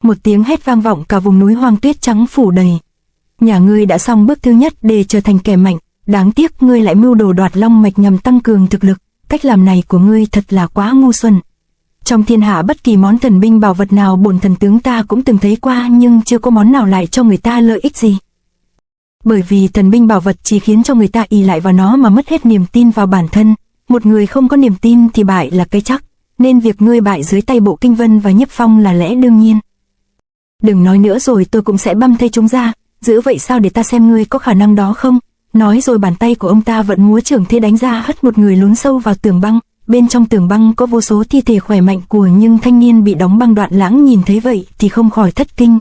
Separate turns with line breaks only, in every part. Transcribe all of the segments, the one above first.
một tiếng hét vang vọng cả vùng núi hoang tuyết trắng phủ đầy. Nhà ngươi đã xong bước thứ nhất để trở thành kẻ mạnh, đáng tiếc ngươi lại mưu đồ đoạt long mạch nhằm tăng cường thực lực, cách làm này của ngươi thật là quá ngu xuẩn. Trong thiên hạ bất kỳ món thần binh bảo vật nào bổn thần tướng ta cũng từng thấy qua, nhưng chưa có món nào lại cho người ta lợi ích gì. Bởi vì thần binh bảo vật chỉ khiến cho người ta ỷ lại vào nó mà mất hết niềm tin vào bản thân, một người không có niềm tin thì bại là cái chắc, nên việc ngươi bại dưới tay Bộ Kinh Vân và Nhiếp Phong là lẽ đương nhiên. Đừng nói nữa rồi tôi cũng sẽ băm thây chúng ra, giữ vậy sao để ta xem ngươi có khả năng đó không. Nói rồi bàn tay của ông ta vận múa trưởng thế đánh ra, hất một người lún sâu vào tường băng. Bên trong tường băng có vô số thi thể khỏe mạnh của những thanh niên bị đóng băng. Đoạn Lãng nhìn thấy vậy thì không khỏi thất kinh.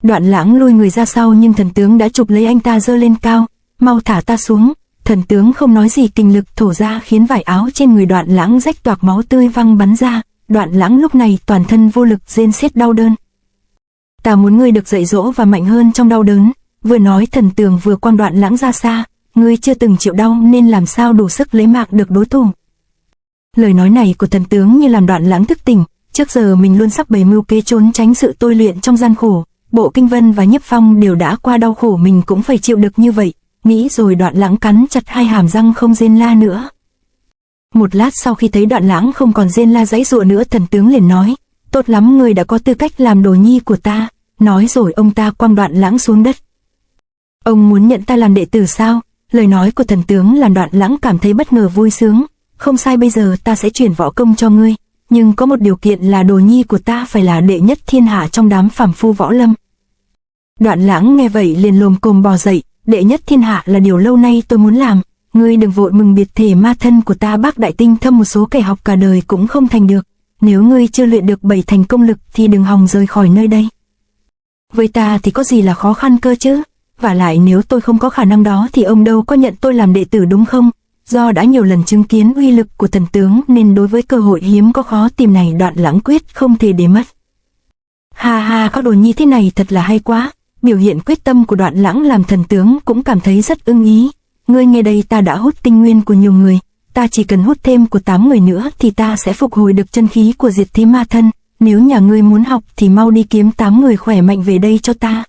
Đoạn Lãng lui người ra sau, nhưng thần tướng đã chụp lấy anh ta giơ lên cao. Mau thả ta xuống. Thần tướng không nói gì, kình lực thổ ra khiến vải áo trên người Đoạn Lãng rách toạc, máu tươi văng bắn ra. Đoạn Lãng lúc này toàn thân vô lực rên xiết đau đớn. Ta muốn ngươi được dạy dỗ và mạnh hơn trong đau đớn. Vừa nói thần tường vừa quăng Đoạn Lãng ra xa. Ngươi chưa từng chịu đau nên làm sao đủ sức lấy mạng được đối thủ. Lời nói này của thần tướng như làm Đoạn Lãng thức tỉnh. Trước giờ mình luôn sắp bày mưu kế trốn tránh sự tôi luyện trong gian khổ. Bộ Kinh Vân và Nhiếp Phong đều đã qua đau khổ, mình cũng phải chịu được như vậy. Nghĩ rồi Đoạn Lãng cắn chặt hai hàm răng không rên la nữa. Một lát sau khi thấy Đoạn Lãng không còn rên la giãy giụa nữa, thần tướng liền nói: tốt lắm, ngươi đã có tư cách làm đồ nhi của ta. Nói rồi ông ta quăng Đoạn Lãng xuống đất. Ông muốn nhận ta làm đệ tử sao? Lời nói của thần tướng làm Đoạn Lãng cảm thấy bất ngờ vui sướng. Không sai, bây giờ ta sẽ chuyển võ công cho ngươi, nhưng có một điều kiện là đồ nhi của ta phải là đệ nhất thiên hạ trong đám phàm phu võ lâm. Đoạn Lãng nghe vậy liền lồm cồm bò dậy. Đệ nhất thiên hạ là điều lâu nay tôi muốn làm. Ngươi đừng vội mừng biệt thể ma thân của ta bác đại tinh thâm, một số kẻ học cả đời cũng không thành được. Nếu ngươi chưa luyện được 7 thành công lực thì đừng hòng rời khỏi nơi đây. Với ta thì có gì là khó khăn cơ chứ? Và lại nếu tôi không có khả năng đó thì ông đâu có nhận tôi làm đệ tử đúng không? Do đã nhiều lần chứng kiến uy lực của thần tướng nên đối với cơ hội hiếm có khó tìm này, Đoạn Lãng quyết không thể để mất. Ha ha, có đồ nhi thế này thật là hay quá. Biểu hiện quyết tâm của Đoạn Lãng làm thần tướng cũng cảm thấy rất ưng ý. Ngươi nghe đây, ta đã hút tinh nguyên của nhiều người, ta chỉ cần hút thêm của 8 người nữa thì ta sẽ phục hồi được chân khí của diệt thế ma thân. Nếu nhà ngươi muốn học thì mau đi kiếm 8 người khỏe mạnh về đây cho ta.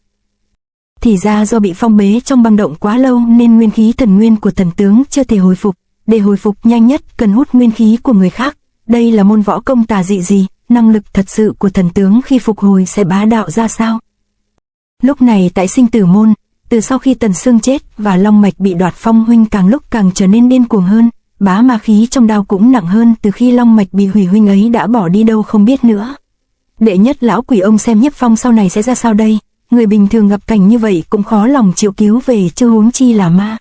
Thì ra do bị phong bế trong băng động quá lâu nên nguyên khí thần nguyên của thần tướng chưa thể hồi phục. Để hồi phục nhanh nhất cần hút nguyên khí của người khác. Đây là môn võ công tà dị gì? Năng lực thật sự của thần tướng khi phục hồi sẽ bá đạo ra sao? Lúc này tại Sinh Tử Môn, từ sau khi Tần Sương chết và long mạch bị đoạt, Phong huynh càng lúc càng trở nên điên cuồng hơn. Bá ma khí trong đao cũng nặng hơn. Từ khi long mạch bị hủy, huynh ấy đã bỏ đi đâu không biết nữa. Đệ nhất lão quỷ, ông xem Nhiếp Phong sau này sẽ ra sao đây? Người bình thường gặp cảnh như vậy cũng khó lòng chịu cứu về, chứ huống chi là ma.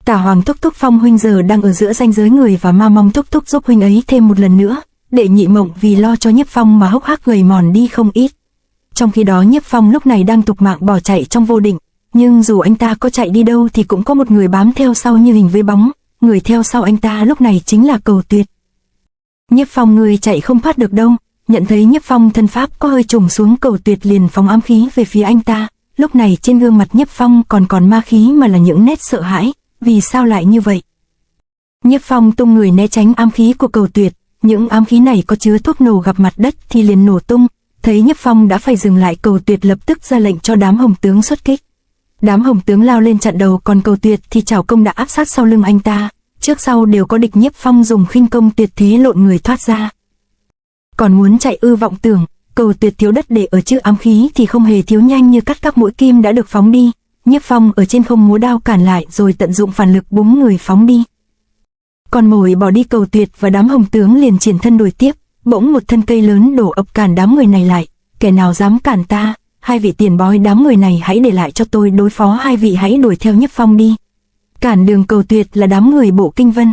Tả Hoàng thúc thúc, Phong huynh giờ đang ở giữa ranh giới người và ma, mong thúc thúc giúp huynh ấy thêm một lần nữa. Đệ Nhị Mộng vì lo cho Nhiếp Phong mà hốc hác gầy mòn đi không ít. Trong khi đó Nhiếp Phong lúc này đang tục mạng bỏ chạy trong vô định, nhưng dù anh ta có chạy đi đâu thì cũng có một người bám theo sau như hình với bóng. Người theo sau anh ta lúc này chính là Cầu Tuyệt. Nhiếp Phong, người chạy không thoát được đâu. Nhận thấy Nhiếp Phong thân pháp có hơi trùng xuống, Cầu Tuyệt liền phóng ám khí về phía anh ta. Lúc này trên gương mặt Nhiếp Phong còn ma khí mà là những nét sợ hãi. Vì sao lại như vậy? Nhiếp Phong tung người né tránh ám khí của Cầu Tuyệt. Những ám khí này có chứa thuốc nổ, gặp mặt đất thì liền nổ tung. Thấy Nhiếp Phong đã phải dừng lại, Cầu Tuyệt lập tức ra lệnh cho đám hồng tướng xuất kích. Đám hồng tướng lao lên chặn đầu, còn Cầu Tuyệt thì chảo công đã áp sát sau lưng anh ta. Trước sau đều có địch, Nhiếp Phong dùng khinh công tuyệt thế lộn người thoát ra. Còn muốn chạy ư vọng tưởng, Cầu Tuyệt thiếu đất để ở chứ ám khí thì không hề thiếu, nhanh như cắt các mũi kim đã được phóng đi. Nhiếp Phong ở trên không múa đao cản lại rồi tận dụng phản lực búng người phóng đi. Còn mồi bỏ đi, Cầu Tuyệt và đám hồng tướng liền triển thân đuổi tiếp. Bỗng một thân cây lớn đổ ập cản đám người này lại. Kẻ nào dám cản ta? Hai vị tiền bối, đám người này hãy để lại cho tôi đối phó, hai vị hãy đuổi theo Nhiếp Phong đi. Cản đường Cầu Tuyệt là đám người Bộ Kinh Vân.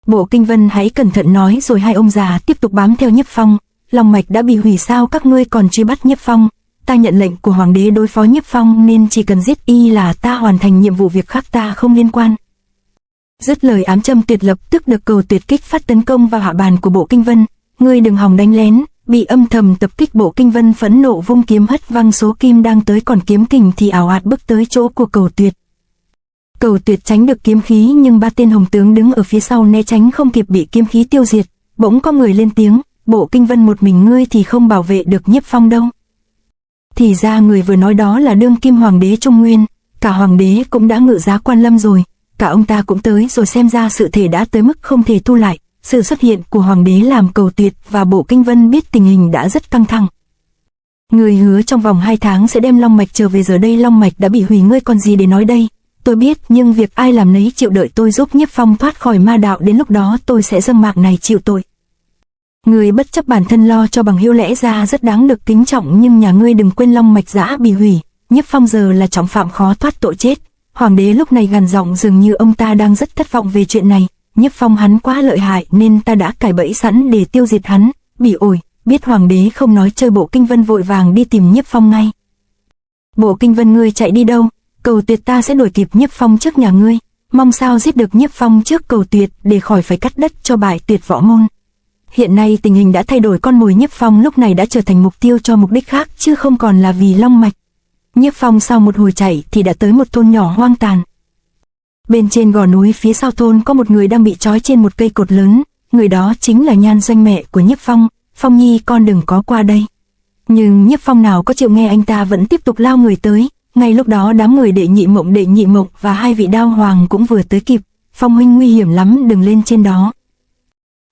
Bộ Kinh Vân hãy cẩn thận, nói rồi hai ông già tiếp tục bám theo Nhiếp Phong. Long mạch đã bị hủy sao các ngươi còn truy bắt Nhiếp Phong? Ta nhận lệnh của hoàng đế đối phó Nhiếp Phong nên chỉ cần giết y là ta hoàn thành nhiệm vụ, việc khác ta không liên quan. Dứt lời, ám châm tuyệt lập tức được Cầu Tuyệt kích phát tấn công vào hạ bàn của Bộ Kinh Vân. Ngươi đừng hòng đánh lén. Bị âm thầm tập kích, Bộ Kinh Vân phẫn nộ vung kiếm hất văng số kim đang tới, còn kiếm kình thì ảo ạt bước tới chỗ của Cầu Tuyệt. Cầu Tuyệt tránh được kiếm khí nhưng ba tên hồng tướng đứng ở phía sau né tránh không kịp, bị kiếm khí tiêu diệt. Bỗng có người lên tiếng: Bộ Kinh Vân một mình ngươi thì không bảo vệ được Nhiếp Phong đâu. Thì ra người vừa nói đó là đương kim hoàng đế Trung Nguyên, cả hoàng đế cũng đã ngự giá Quan Lâm rồi, cả ông ta cũng tới rồi, xem ra sự thể đã tới mức không thể thu lại. Sự xuất hiện của hoàng đế làm Cầu Tuyệt và Bộ Kinh Vân biết tình hình đã rất căng thẳng. Người hứa trong vòng 2 tháng sẽ đem long mạch trở về, giờ đây long mạch đã bị hủy, ngươi còn gì để nói đây? Tôi biết, nhưng việc ai làm nấy chịu, đợi tôi giúp Nhiếp Phong thoát khỏi ma đạo, đến lúc đó tôi sẽ dâng mạng này chịu tội. Người bất chấp bản thân lo cho bằng hữu lẽ ra rất đáng được kính trọng, nhưng nhà ngươi đừng quên long mạch đã bị hủy, Nhiếp Phong giờ là trọng phạm khó thoát tội chết. Hoàng đế lúc này gằn giọng, dường như ông ta đang rất thất vọng về chuyện này. Nhiếp Phong hắn quá lợi hại nên ta đã cài bẫy sẵn để tiêu diệt hắn. Bị ổi, biết hoàng đế không nói chơi, Bộ Kinh Vân vội vàng đi tìm Nhiếp Phong ngay. Bộ Kinh Vân, ngươi chạy đi đâu? Cầu Tuyệt ta sẽ đuổi kịp Nhiếp Phong trước nhà ngươi, mong sao giết được Nhiếp Phong trước Cầu Tuyệt để khỏi phải cắt đất cho Bại Tuyệt võ môn. Hiện nay tình hình đã thay đổi, con mồi Nhiếp Phong lúc này đã trở thành mục tiêu cho mục đích khác chứ không còn là vì long mạch. Nhiếp Phong sau một hồi chạy thì đã tới một thôn nhỏ hoang tàn. Bên trên gò núi phía sau thôn có một người đang bị trói trên một cây cột lớn, người đó chính là Nhan Doanh, mẹ của Nhiếp Phong. Phong nhi, con đừng có qua đây. Nhưng Nhiếp Phong nào có chịu nghe, anh ta vẫn tiếp tục lao người tới. Ngay lúc đó đám người đệ nhị mộng và 2 vị đao hoàng cũng vừa tới kịp. Phong huynh, nguy hiểm lắm, đừng lên trên đó.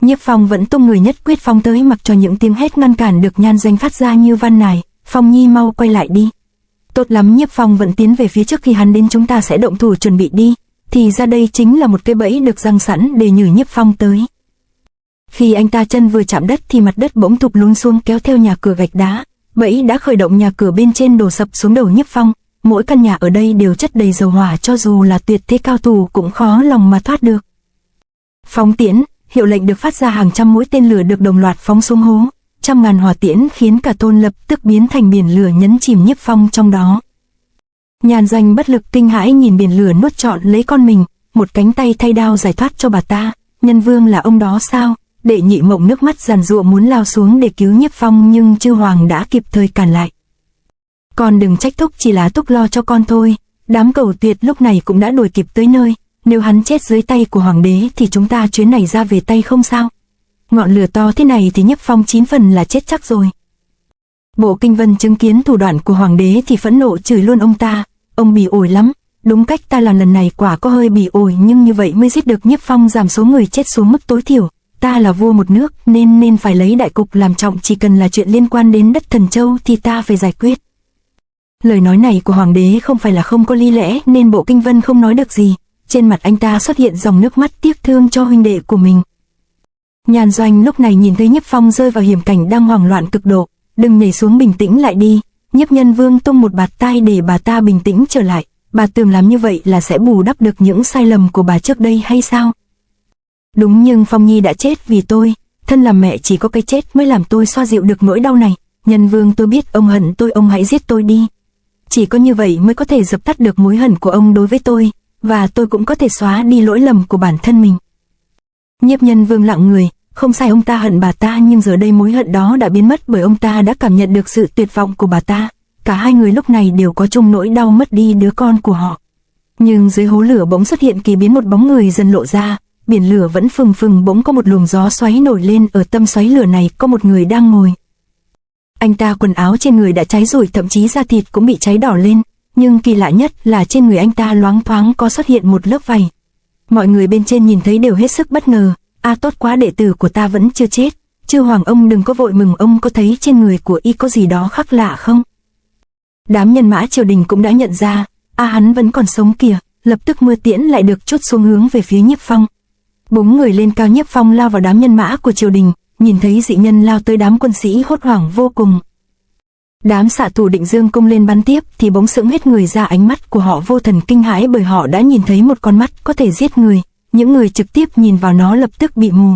Nhiếp Phong vẫn tung người nhất quyết phong tới, mặc cho những tiếng hét ngăn cản được Nhan Doanh phát ra như van nài. Phong nhi mau quay lại đi. Tốt lắm, Nhiếp Phong vẫn tiến về phía trước, khi hắn đến chúng ta sẽ động thủ, chuẩn bị đi. Thì ra đây chính là một cái bẫy được răng sẵn để nhử Nhiếp Phong tới. Khi anh ta chân vừa chạm đất thì mặt đất bỗng thụp lún xuống, kéo theo nhà cửa gạch đá. Bẫy đã khởi động, nhà cửa bên trên đổ sập xuống đầu Nhiếp Phong. Mỗi căn nhà ở đây đều chất đầy dầu hỏa, cho dù là tuyệt thế cao thủ cũng khó lòng mà thoát được. Phóng tiễn, hiệu lệnh được phát ra, hàng trăm mũi tên lửa được đồng loạt phóng xuống hố. Trăm ngàn hỏa tiễn khiến cả thôn lập tức biến thành biển lửa, nhấn chìm Nhiếp Phong trong đó. Nhan Doanh bất lực kinh hãi nhìn biển lửa nuốt trọn lấy con mình, một cánh tay thay đao giải thoát cho bà ta. Nhân vương là ông đó sao? Đệ nhị mộng nước mắt giàn giụa muốn lao xuống để cứu Nhiếp Phong, nhưng chư hoàng đã kịp thời cản lại. Con đừng trách thúc, chỉ là thúc lo cho con thôi. Đám Cầu Tuyệt lúc này cũng đã đuổi kịp tới nơi. Nếu hắn chết dưới tay của hoàng đế thì chúng ta chuyến này ra về tay không sao. Ngọn lửa to thế này thì Nhiếp Phong 9 phần là chết chắc rồi. Bộ Kinh Vân chứng kiến thủ đoạn của hoàng đế thì phẫn nộ chửi luôn ông ta. Ông bỉ ổi lắm, đúng cách ta làm lần này quả có hơi bỉ ổi, nhưng như vậy mới giết được Nhiếp Phong, giảm số người chết xuống mức tối thiểu. Ta là vua một nước nên phải lấy đại cục làm trọng, chỉ cần là chuyện liên quan đến đất Thần Châu thì ta phải giải quyết. Lời nói này của hoàng đế không phải là không có lý lẽ nên Bộ Kinh Vân không nói được gì. Trên mặt anh ta xuất hiện dòng nước mắt tiếc thương cho huynh đệ của mình. Nhan Doanh lúc này nhìn thấy Nhiếp Phong rơi vào hiểm cảnh đang hoảng loạn cực độ. Đừng nhảy xuống, bình tĩnh lại đi. Nhiếp nhân vương tung một bạt tai để bà ta bình tĩnh trở lại. Bà tưởng làm như vậy là sẽ bù đắp được những sai lầm của bà trước đây hay sao? Đúng, nhưng Phong nhi đã chết vì tôi. Thân làm mẹ chỉ có cái chết mới làm tôi xoa dịu được nỗi đau này. Nhân vương, tôi biết ông hận tôi, ông hãy giết tôi đi. Chỉ có như vậy mới có thể dập tắt được mối hận của ông đối với tôi, và tôi cũng có thể xóa đi lỗi lầm của bản thân mình. Nhiếp nhân vương lặng người, không sai, ông ta hận bà ta, nhưng giờ đây mối hận đó đã biến mất bởi ông ta đã cảm nhận được sự tuyệt vọng của bà ta. Cả hai người lúc này đều có chung nỗi đau mất đi đứa con của họ. Nhưng dưới hố lửa bỗng xuất hiện kỳ biến, một bóng người dần lộ ra. Biển lửa vẫn phừng phừng, bỗng có một luồng gió xoáy nổi lên, ở tâm xoáy lửa này có một người đang ngồi. Anh ta quần áo trên người đã cháy rụi, thậm chí da thịt cũng bị cháy đỏ lên, nhưng kỳ lạ nhất là trên người anh ta loáng thoáng có xuất hiện một lớp vảy. Mọi người bên trên nhìn thấy đều hết sức bất ngờ. Tốt quá, đệ tử của ta vẫn chưa chết. Chư hoàng, ông đừng có vội mừng, ông có thấy trên người của y có gì đó khác lạ không? Đám nhân mã triều đình cũng đã nhận ra, hắn vẫn còn sống kìa. Lập tức mưa tiễn lại được trút xuống hướng về phía Nhiếp Phong. Búng người lên cao, Nhiếp Phong lao vào đám nhân mã của triều đình. Nhìn thấy dị nhân lao tới, đám quân sĩ hốt hoảng vô cùng. Đám xạ thủ định dương cung lên bắn tiếp thì bỗng sững hết người ra, ánh mắt của họ vô thần kinh hãi bởi họ đã nhìn thấy một con mắt có thể giết người. Những người trực tiếp nhìn vào nó lập tức bị mù.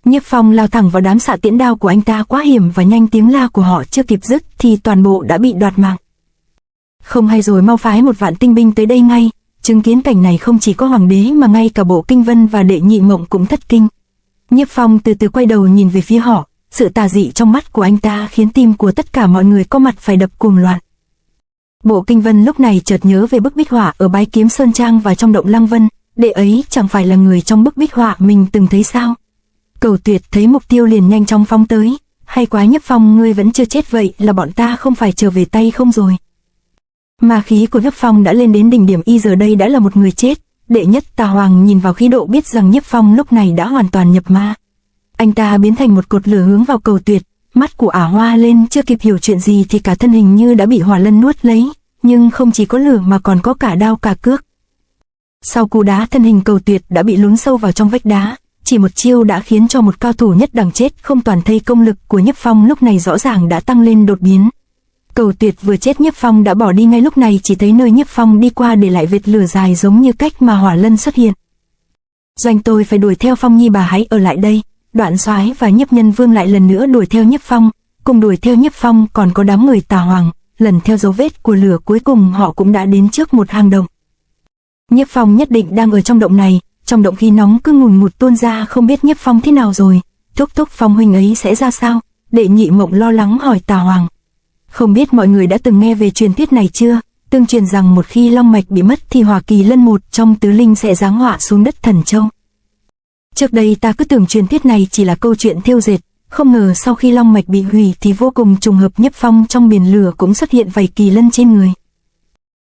Nhiếp Phong lao thẳng vào đám xạ tiễn đao của anh ta quá hiểm, và nhanh tiếng la của họ chưa kịp dứt thì toàn bộ đã bị đoạt mạng. Không hay rồi, mau phái 1 vạn tinh binh tới đây ngay. Chứng kiến cảnh này không chỉ có hoàng đế mà ngay cả Bộ Kinh Vân và đệ nhị mộng cũng thất kinh. Nhiếp Phong từ từ quay đầu nhìn về phía họ, sự tà dị trong mắt của anh ta khiến tim của tất cả mọi người có mặt phải đập cuồng loạn. Bộ Kinh Vân lúc này chợt nhớ về bức bích họa ở Bái Kiếm Sơn Trang và trong động Lăng Vân, đệ ấy chẳng phải là người trong bức bích họa mình từng thấy sao? Cầu Tuyệt thấy mục tiêu liền nhanh chóng phóng tới. Hay quá Nhiếp Phong, ngươi vẫn chưa chết, vậy là bọn ta không phải trở về tay không rồi. Ma khí của Nhiếp Phong đã lên đến đỉnh điểm, y giờ đây đã là một người chết. Đệ nhất Tà Hoàng nhìn vào khí độ biết rằng Nhiếp Phong lúc này đã hoàn toàn nhập ma. Anh ta biến thành một cột lửa hướng vào Cầu Tuyệt, mắt của Ả Hoa lên, chưa kịp hiểu chuyện gì thì cả thân hình như đã bị hỏa lân nuốt lấy, nhưng không chỉ có lửa mà còn có cả đao cả cước. Sau cú đá, thân hình Cầu Tuyệt đã bị lún sâu vào trong vách đá, chỉ một chiêu đã khiến cho một cao thủ nhất đẳng chết không toàn thây. Công lực của Nhiếp Phong lúc này rõ ràng đã tăng lên đột biến. Cầu Tuyệt vừa chết, Nhiếp Phong đã bỏ đi ngay lúc này, chỉ thấy nơi Nhiếp Phong đi qua để lại vệt lửa dài giống như cách mà hỏa lân xuất hiện. Doanh, tôi phải đuổi theo Phong Nhi, bà hãy ở lại đây. Đoạn Soái và Nhiếp Nhân Vương lại lần nữa đuổi theo Nhiếp Phong, cùng đuổi theo Nhiếp Phong còn có đám người Tà Hoàng. Lần theo dấu vết của lửa, cuối cùng họ cũng đã đến trước một hang động. Nhiếp Phong nhất định đang ở trong động này, trong động khí nóng cứ ngùn ngụt tuôn ra, không biết Nhiếp Phong thế nào rồi. Thúc Phong huynh ấy sẽ ra sao? Đệ Nhị Mộng lo lắng hỏi Tà Hoàng. Không biết mọi người đã từng nghe về truyền thuyết này chưa? Tương truyền rằng một khi long mạch bị mất thì Hỏa Kỳ Lân một trong tứ linh sẽ giáng họa xuống đất Thần Châu. Trước đây ta cứ tưởng truyền thuyết này chỉ là câu chuyện thêu dệt, không ngờ sau khi long mạch bị hủy thì vô cùng trùng hợp, Nhiếp Phong trong biển lửa cũng xuất hiện vảy kỳ lân trên người.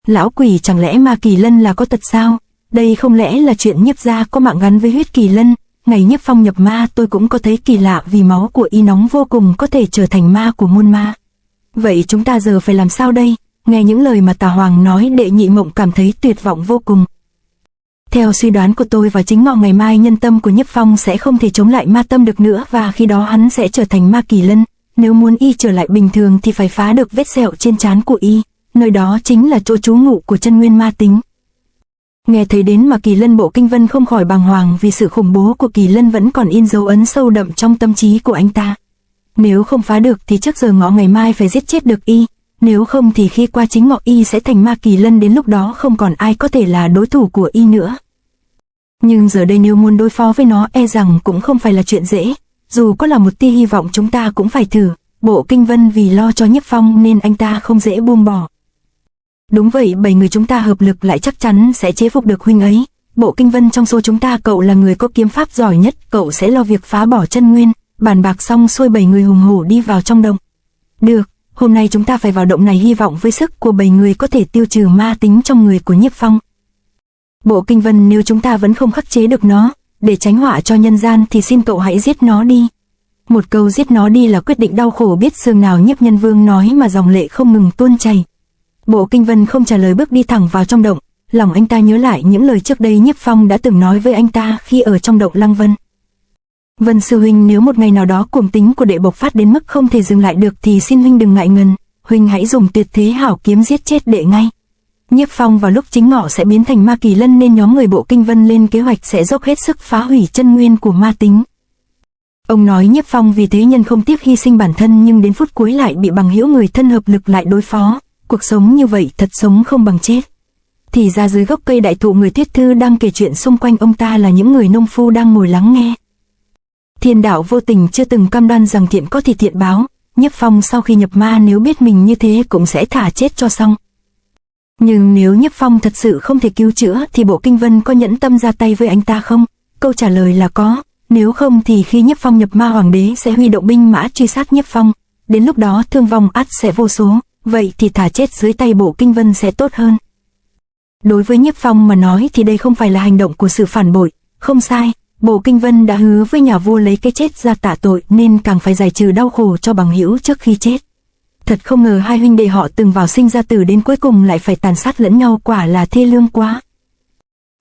Lão quỷ, chẳng lẽ ma kỳ lân là có tật sao? Đây không lẽ là chuyện Nhiếp gia có mạng gắn với huyết kỳ lân? Ngày Nhiếp Phong nhập ma tôi cũng có thấy kỳ lạ, vì máu của y nóng vô cùng, có thể trở thành ma của muôn ma. Vậy chúng ta giờ phải làm sao đây? Nghe những lời mà Tà Hoàng nói, Đệ Nhị Mộng cảm thấy tuyệt vọng vô cùng. Theo suy đoán của tôi, vào chính ngọ ngày mai nhân tâm của Nhiếp Phong sẽ không thể chống lại ma tâm được nữa, và khi đó hắn sẽ trở thành ma kỳ lân. Nếu muốn y trở lại bình thường thì phải phá được vết sẹo trên trán của y, nơi đó chính là chỗ trú ngụ của chân nguyên ma tính. Nghe thấy đến mà Kỳ Lân Bộ Kinh Vân không khỏi bàng hoàng, vì sự khủng bố của Kỳ Lân vẫn còn in dấu ấn sâu đậm trong tâm trí của anh ta. Nếu không phá được thì trước giờ ngọ ngày mai phải giết chết được y, nếu không thì khi qua chính ngọ y sẽ thành ma Kỳ Lân, đến lúc đó không còn ai có thể là đối thủ của y nữa. Nhưng giờ đây nếu muốn đối phó với nó e rằng cũng không phải là chuyện dễ, dù có là một tia hy vọng chúng ta cũng phải thử. Bộ Kinh Vân vì lo cho Nhiếp Phong nên anh ta không dễ buông bỏ. Đúng vậy, 7 người chúng ta hợp lực lại chắc chắn sẽ chế phục được huynh ấy. Bộ Kinh Vân, trong số chúng ta cậu là người có kiếm pháp giỏi nhất, cậu sẽ lo việc phá bỏ chân nguyên. Bàn bạc xong xuôi, 7 người hùng hổ đi vào trong động. Được, hôm nay chúng ta phải vào động này, hy vọng với sức của 7 người có thể tiêu trừ ma tính trong người của Nhiếp Phong. Bộ Kinh Vân, nếu chúng ta vẫn không khắc chế được nó, để tránh họa cho nhân gian thì xin cậu hãy giết nó đi. Một câu giết nó đi là quyết định đau khổ biết xương nào, Nhiếp Nhân Vương nói mà dòng lệ không ngừng tuôn chảy. Bộ Kinh Vân không trả lời, bước đi thẳng vào trong động. Lòng anh ta nhớ lại những lời trước đây Nhiếp Phong đã từng nói với anh ta khi ở trong động Lăng Vân. Vân sư huynh, nếu một ngày nào đó cuồng tính của đệ bộc phát đến mức không thể dừng lại được thì xin huynh đừng ngại ngần, huynh hãy dùng tuyệt thế hảo kiếm giết chết đệ ngay. Nhiếp Phong vào lúc chính ngọ sẽ biến thành ma Kỳ Lân, nên nhóm người Bộ Kinh Vân lên kế hoạch sẽ dốc hết sức phá hủy chân nguyên của ma tính. Ông nói Nhiếp Phong vì thế nhân không tiếc hy sinh bản thân, nhưng đến phút cuối lại bị bằng hữu người thân hợp lực lại đối phó. Cuộc sống như vậy thật sống không bằng chết. Thì ra dưới gốc cây đại thụ, người Thiết Thư đang kể chuyện, xung quanh ông ta là những người nông phu đang ngồi lắng nghe. Thiên đạo vô tình chưa từng cam đoan rằng thiện có thì thiện báo. Nhiếp Phong sau khi nhập ma nếu biết mình như thế cũng sẽ thả chết cho xong. Nhưng nếu Nhiếp Phong thật sự không thể cứu chữa thì Bộ Kinh Vân có nhẫn tâm ra tay với anh ta không? Câu trả lời là có. Nếu không thì khi Nhiếp Phong nhập ma, hoàng đế sẽ huy động binh mã truy sát Nhiếp Phong. Đến lúc đó thương vong ắt sẽ vô số. Vậy thì thả chết dưới tay Bộ Kinh Vân sẽ tốt hơn. Đối với Nhiếp Phong mà nói thì đây không phải là hành động của sự phản bội. Không sai, Bộ Kinh Vân đã hứa với nhà vua lấy cái chết ra tạ tội, nên càng phải giải trừ đau khổ cho bằng hữu trước khi chết. Thật không ngờ hai huynh đệ họ từng vào sinh ra tử, đến cuối cùng lại phải tàn sát lẫn nhau, quả là thê lương quá.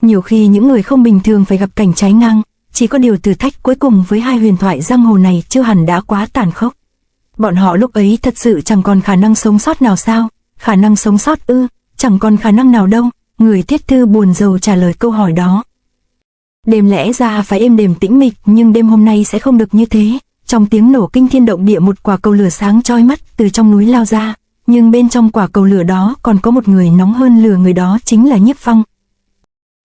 Nhiều khi những người không bình thường phải gặp cảnh trái ngang, chỉ có điều thử thách cuối cùng với hai huyền thoại giang hồ này chưa hẳn đã quá tàn khốc. Bọn họ lúc ấy thật sự chẳng còn khả năng sống sót nào sao? Khả năng sống sót ư? Chẳng còn khả năng nào đâu. Người Thiết Thư buồn rầu trả lời câu hỏi đó. Đêm lẽ ra phải êm đềm tĩnh mịch, nhưng đêm hôm nay sẽ không được như thế. Trong tiếng nổ kinh thiên động địa, một quả cầu lửa sáng chói mắt từ trong núi lao ra. Nhưng bên trong quả cầu lửa đó còn có một người nóng hơn lửa, người đó chính là Nhiếp Phong.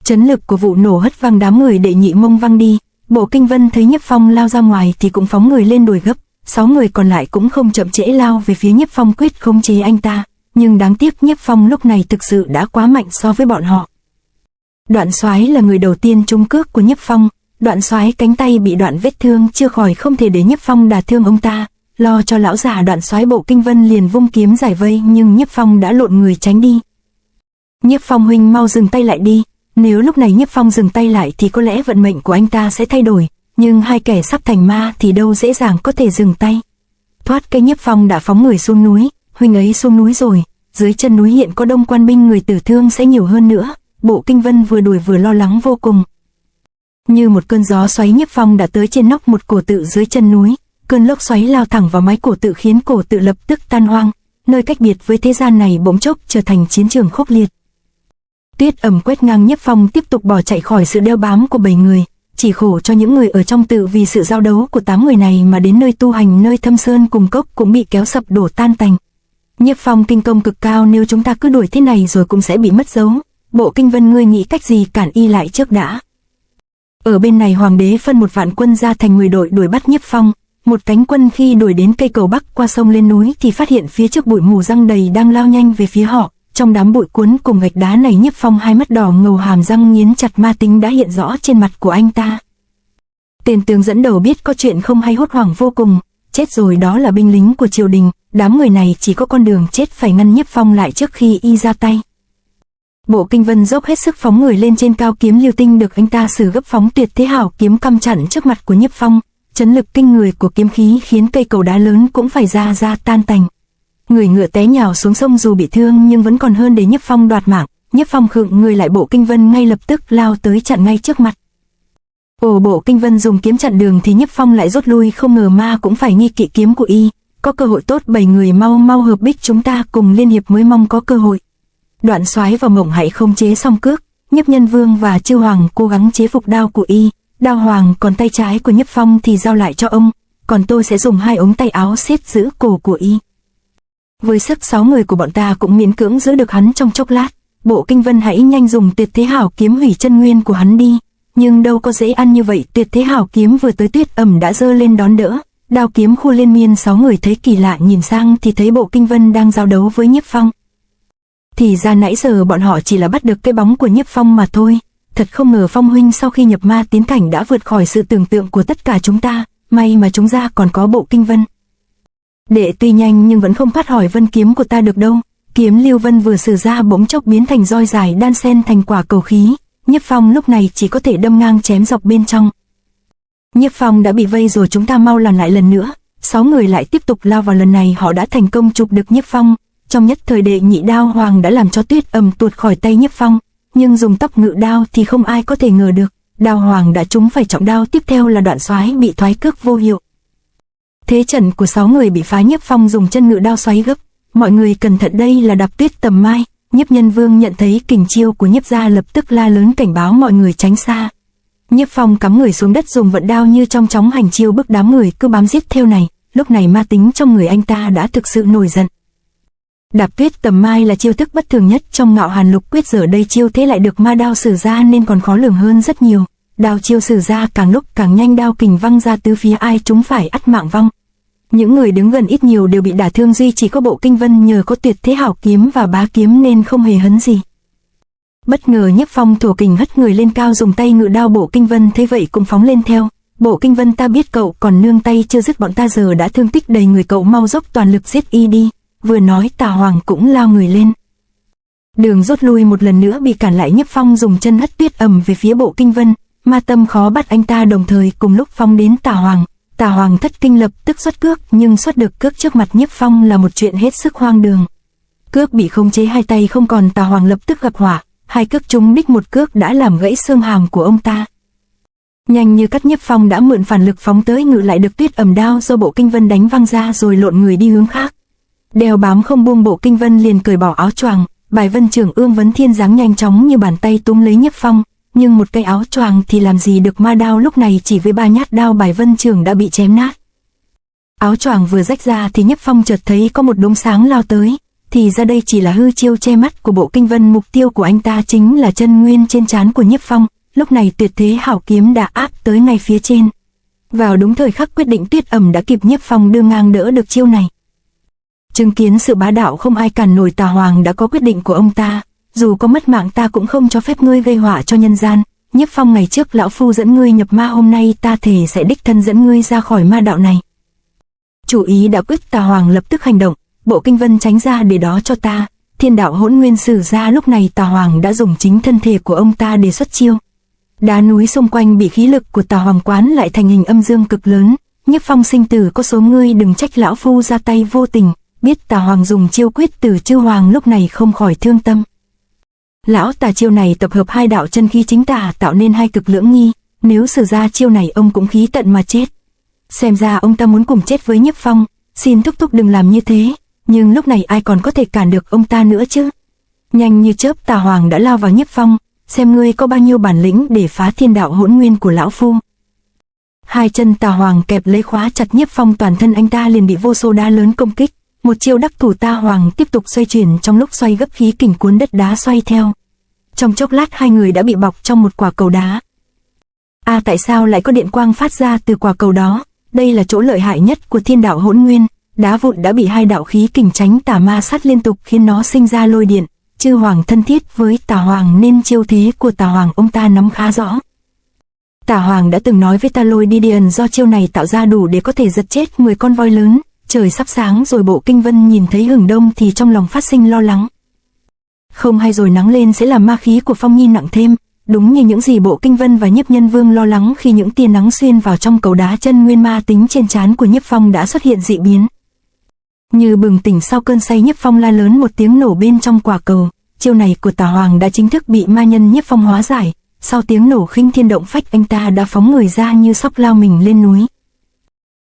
Chấn lực của vụ nổ hất văng đám người Đệ Nhị Mông văng đi. Bộ Kinh Vân thấy Nhiếp Phong lao ra ngoài thì cũng phóng người lên đuổi gấp. 6 người còn lại cũng không chậm trễ lao về phía Nhiếp Phong quyết khống chế anh ta. Nhưng đáng tiếc Nhiếp Phong lúc này thực sự đã quá mạnh so với bọn họ. Đoạn Soái là người đầu tiên trúng cước của Nhiếp Phong. Đoạn Soái cánh tay bị đoạn vết thương chưa khỏi, không thể để Nhiếp Phong đả thương ông ta. Lo cho lão già, Đoạn Soái Bộ Kinh Vân liền vung kiếm giải vây, nhưng Nhiếp Phong đã lộn người tránh đi. Nhiếp Phong huynh mau dừng tay lại đi. Nếu lúc này Nhiếp Phong dừng tay lại thì có lẽ vận mệnh của anh ta sẽ thay đổi, nhưng hai kẻ sắp thành ma thì đâu dễ dàng có thể dừng tay. Thoát cái, Nhiếp Phong đã phóng người xuống núi. Huynh ấy xuống núi rồi, dưới chân núi hiện có đông quan binh, người tử thương sẽ nhiều hơn nữa. Bộ Kinh Vân vừa đuổi vừa lo lắng vô cùng. Như một cơn gió xoáy, Nhiếp Phong đã tới trên nóc một cổ tự dưới chân núi. Cơn lốc xoáy lao thẳng vào mái cổ tự khiến cổ tự lập tức tan hoang. Nơi cách biệt với thế gian này bỗng chốc trở thành chiến trường khốc liệt. Tuyết ẩm quét ngang, Nhiếp Phong tiếp tục bỏ chạy khỏi sự đeo bám của 7 người. Chỉ khổ cho những người ở trong tự, vì sự giao đấu của 8 người này mà đến nơi tu hành, nơi thâm sơn cùng cốc cũng bị kéo sập đổ tan tành. Nhiếp Phong kinh công cực cao, nếu chúng ta cứ đuổi thế này rồi cũng sẽ bị mất dấu. Bộ Kinh Vân, ngươi nghĩ cách gì cản y lại trước đã. Ở bên này hoàng đế phân một vạn quân ra thành 10 đội đuổi bắt Nhiếp Phong. Một cánh quân khi đuổi đến cây cầu bắc qua sông lên núi thì phát hiện phía trước bụi mù răng đầy đang lao nhanh về phía họ. Trong đám bụi cuốn cùng gạch đá này, Nhiếp Phong hai mắt đỏ ngầu, hàm răng nghiến chặt, ma tính đã hiện rõ trên mặt của anh ta. Tên tướng dẫn đầu biết có chuyện không hay, hốt hoảng vô cùng. Chết rồi, đó là binh lính của triều đình. Đám người này chỉ có con đường chết, phải ngăn Nhiếp Phong lại trước khi y ra tay. Bộ Kinh Vân dốc hết sức phóng người lên trên cao, kiếm lưu tinh được anh ta sử gấp phóng, tuyệt thế hảo kiếm căm chặn trước mặt của Nhiếp Phong. Chấn lực kinh người của kiếm khí khiến cây cầu đá lớn cũng phải ra tan tành. Người ngựa té nhào xuống sông, dù bị thương nhưng vẫn còn hơn để Nhiếp Phong đoạt mạng. Nhiếp Phong khựng người lại, Bộ Kinh Vân ngay lập tức lao tới chặn ngay trước mặt. Bộ Kinh Vân dùng kiếm chặn đường thì Nhiếp Phong lại rút lui, không ngờ ma cũng phải nghi kỵ kiếm của y. Có cơ hội tốt, 7 người mau hợp bích, chúng ta cùng liên hiệp mới mong có cơ hội. Đoạn Soái và Mộng Hạnh không chế xong cước, Nhiếp Nhân Vương và Chư Hoàng cố gắng chế phục đao của y. Đao hoàng còn tay trái của Nhiếp Phong thì giao lại cho ông, còn tôi sẽ dùng 2 ống tay áo siết giữ cổ của y. Với sức 6 người của bọn ta cũng miễn cưỡng giữ được hắn trong chốc lát. Bộ Kinh Vân hãy nhanh dùng tuyệt thế hảo kiếm hủy chân nguyên của hắn đi. Nhưng đâu có dễ ăn như vậy, tuyệt thế hảo kiếm vừa tới, Tuyết Ẩm đã giơ lên đón đỡ. Đao kiếm khu liên miên. 6 người thấy kỳ lạ, nhìn sang thì thấy Bộ Kinh Vân đang giao đấu với Nhiếp Phong. Thì ra nãy giờ bọn họ chỉ là bắt được cái bóng của Nhiếp Phong mà thôi. Thật không ngờ Phong huynh sau khi nhập ma tiến cảnh đã vượt khỏi sự tưởng tượng của tất cả chúng ta. May mà chúng ta còn có Bộ Kinh Vân. Đệ tuy nhanh nhưng vẫn không thoát khỏi vân kiếm của ta được đâu. Kiếm Lưu Vân vừa sử ra bỗng chốc biến thành roi dài đan xen thành quả cầu khí. Nhiếp Phong lúc này chỉ có thể đâm ngang chém dọc bên trong. Nhiếp Phong đã bị vây rồi, chúng ta mau làm lại lần nữa. 6 người lại tiếp tục lao vào, lần này họ đã thành công chụp được Nhiếp Phong. Trong nhất thời, đệ nhị đao hoàng đã làm cho Tuyết Ẩm tuột khỏi tay Nhiếp Phong. Nhưng dùng tóc ngự đao thì không ai có thể ngờ được, đao hoàng đã trúng phải trọng đao, tiếp theo là Đoạn Soái bị thoái cước vô hiệu. Thế trận của 6 người bị phá, Nhiếp Phong dùng chân ngự đao xoáy gấp. Mọi người cẩn thận, đây là Đạp Tuyết Tầm Mai. Nhiếp Nhân Vương nhận thấy kình chiêu của Nhiếp gia lập tức la lớn cảnh báo mọi người tránh xa. Nhiếp Phong cắm người xuống đất, dùng vận đao như trong chóng hành chiêu bức đám người cứ bám giết theo này. Lúc này ma tính trong người anh ta đã thực sự nổi giận. Đạp Tuyết Tầm Mai là chiêu thức bất thường nhất trong Ngạo Hàn Lục Quyết, giờ đây chiêu thế lại được ma đao sử ra nên còn khó lường hơn rất nhiều. Đao chiêu sử ra càng lúc càng nhanh, đao kình văng ra tứ phía, ai chúng phải ắt mạng vong. Những người đứng gần ít nhiều đều bị đả thương, duy chỉ có Bộ Kinh Vân nhờ có tuyệt thế hảo kiếm và bá kiếm nên không hề hấn gì. Bất ngờ Nhiếp Phong thổ kình hất người lên cao, dùng tay ngự đao. Bộ Kinh Vân thấy vậy cũng phóng lên theo. Bộ Kinh Vân, ta biết cậu còn nương tay chưa dứt, bọn ta giờ đã thương tích đầy người, cậu mau dốc toàn lực giết y đi. Vừa nói Tà Hoàng cũng lao người lên. Đường rút lui một lần nữa bị cản lại, Nhiếp Phong dùng chân hất Tuyết Ẩm về phía Bộ Kinh Vân. Ma tâm khó bắt anh ta đồng thời cùng lúc phóng đến Tà Hoàng. Tà Hoàng thất kinh, lập tức xuất cước, nhưng xuất được cước trước mặt Nhiếp Phong là một chuyện hết sức hoang đường. Cước bị khống chế, hai tay không còn, Tà Hoàng lập tức gặp họa. 2 cước trúng đích, một cước đã làm gãy xương hàm của ông ta. Nhanh như cắt, Nhiếp Phong đã mượn phản lực phóng tới, ngự lại được Tuyết Ẩm đao do Bộ Kinh Vân đánh văng ra rồi lộn người đi hướng khác. Đeo bám không buông, Bộ Kinh Vân liền cởi bỏ áo choàng. Bài Vân Trưởng Ương Vấn Thiên giáng nhanh chóng như bàn tay túm lấy Nhiếp Phong, nhưng một cây áo choàng thì làm gì được ma đao, lúc này chỉ với 3 nhát đao Bài Vân Trưởng đã bị chém nát. Áo choàng vừa rách ra thì Nhiếp Phong chợt thấy có một đốm sáng lao tới, thì ra đây chỉ là hư chiêu che mắt của Bộ Kinh Vân, mục tiêu của anh ta chính là chân nguyên trên trán của Nhiếp Phong. Lúc này tuyệt thế hảo kiếm đã áp tới ngay phía trên. Vào đúng thời khắc quyết định, Tuyết Ẩm đã kịp Nhiếp Phong đưa ngang đỡ được chiêu này. Chứng kiến sự bá đạo không ai cản nổi, Tà Hoàng đã có quyết định của ông ta, dù có mất mạng ta cũng không cho phép ngươi gây họa cho nhân gian. Nhiếp Phong, ngày trước lão phu dẫn ngươi nhập ma, hôm nay ta thề sẽ đích thân dẫn ngươi ra khỏi ma đạo này. Chủ ý đã quyết, Tà Hoàng lập tức hành động. Bộ Kinh Vân tránh ra để đó cho ta. Thiên đạo hỗn nguyên sử ra, lúc này Tà Hoàng đã dùng chính thân thể của ông ta để xuất chiêu. Đá núi xung quanh bị khí lực của Tà Hoàng quán lại thành hình âm dương cực lớn. Nhiếp Phong sinh tử có số, ngươi đừng trách lão phu ra tay vô tình. Biết Tà Hoàng dùng chiêu quyết từ Chư Hoàng, lúc này không khỏi thương tâm. Lão Tà chiêu này tập hợp hai đạo chân khí chính tà, tạo nên hai cực lưỡng nghi. Nếu sử ra chiêu này ông cũng khí tận mà chết. Xem ra ông ta muốn cùng chết với Nhiếp Phong. Xin thúc thúc đừng làm như thế. Nhưng lúc này ai còn có thể cản được ông ta nữa chứ? Nhanh như chớp Tà Hoàng đã lao vào Nhiếp Phong. Xem ngươi có bao nhiêu bản lĩnh để phá thiên đạo hỗn nguyên của lão phu. Hai chân Tà Hoàng kẹp lấy khóa chặt Nhiếp Phong, toàn thân anh ta liền bị vô số đá lớn công kích. Một chiêu đắc thủ, Tà Hoàng tiếp tục xoay chuyển, trong lúc xoay gấp khí kình cuốn đất đá xoay theo. Trong chốc lát hai người đã bị bọc trong một quả cầu đá. Tại sao lại có điện quang phát ra từ quả cầu đó? Đây là chỗ lợi hại nhất của thiên đạo hỗn nguyên. Đá vụn đã bị hai đạo khí kình tránh tà ma sát liên tục khiến nó sinh ra lôi điện. Chư Hoàng thân thiết với Tà Hoàng nên chiêu thế của Tà Hoàng ông ta nắm khá rõ. Tà Hoàng đã từng nói với ta, lôi đi điền do chiêu này tạo ra đủ để có thể giật chết 10 con voi lớn. Trời sắp sáng rồi. Bộ Kinh Vân nhìn thấy hừng đông thì trong lòng phát sinh lo lắng. Không hay rồi, nắng lên sẽ làm ma khí của Phong Nhi nặng thêm. Đúng như những gì Bộ Kinh Vân và Nhiếp Nhân Vương lo lắng, khi những tia nắng xuyên vào trong cầu đá, chân nguyên ma tính trên trán của Nhiếp Phong đã xuất hiện dị biến. Như bừng tỉnh sau cơn say, Nhiếp Phong la lớn một tiếng nổ bên trong quả cầu. Chiêu này của Tà Hoàng đã chính thức bị ma nhân Nhiếp Phong hóa giải. Sau tiếng nổ khinh thiên động phách, anh ta đã phóng người ra như sóc lao mình lên núi.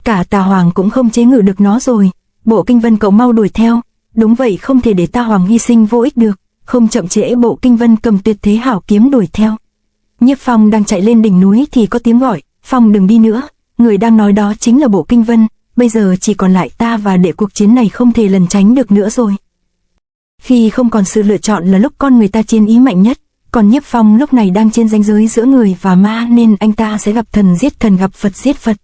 Cả Tà Hoàng cũng không chế ngự được nó rồi. Bộ Kinh Vân, cậu mau đuổi theo. Đúng vậy, không thể để Tà Hoàng hy sinh vô ích được. Không chậm trễ, Bộ Kinh Vân cầm tuyệt thế hảo kiếm đuổi theo. Nhiếp Phong đang chạy lên đỉnh núi thì có tiếng gọi, Phong đừng đi nữa. Người đang nói đó chính là Bộ Kinh Vân. Bây giờ chỉ còn lại ta và đệ, cuộc chiến này không thể lẩn tránh được nữa rồi. Khi không còn sự lựa chọn là lúc con người ta chiến ý mạnh nhất. Còn Nhiếp Phong lúc này đang trên ranh giới giữa người và ma, nên anh ta sẽ gặp thần giết thần, gặp Phật giết Phật.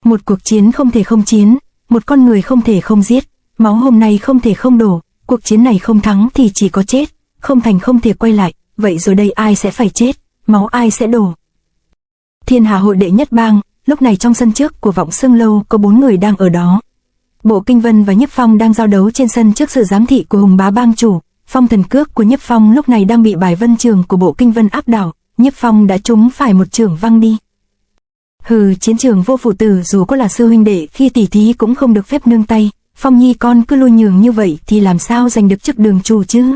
Một cuộc chiến không thể không chiến, một con người không thể không giết, máu hôm nay không thể không đổ. Cuộc chiến này không thắng thì chỉ có chết, không thành không thể quay lại. Vậy rồi đây, ai sẽ phải chết, máu ai sẽ đổ? Thiên Hà hội đệ nhất bang. Lúc này trong sân trước của Vọng Xương Lâu có 4 người đang ở đó. Bộ Kinh Vân và Nhiếp Phong đang giao đấu trên sân trước sự giám thị của Hùng Bá bang chủ. Phong thần cước của Nhiếp Phong lúc này đang bị bài vân trường của Bộ Kinh Vân áp đảo. Nhiếp Phong đã trúng phải một chưởng văng đi. Hừ, chiến trường vô phụ tử, dù có là sư huynh đệ khi tỉ thí cũng không được phép nương tay. Phong Nhi con cứ lui nhường như vậy thì làm sao giành được chức đường chủ chứ?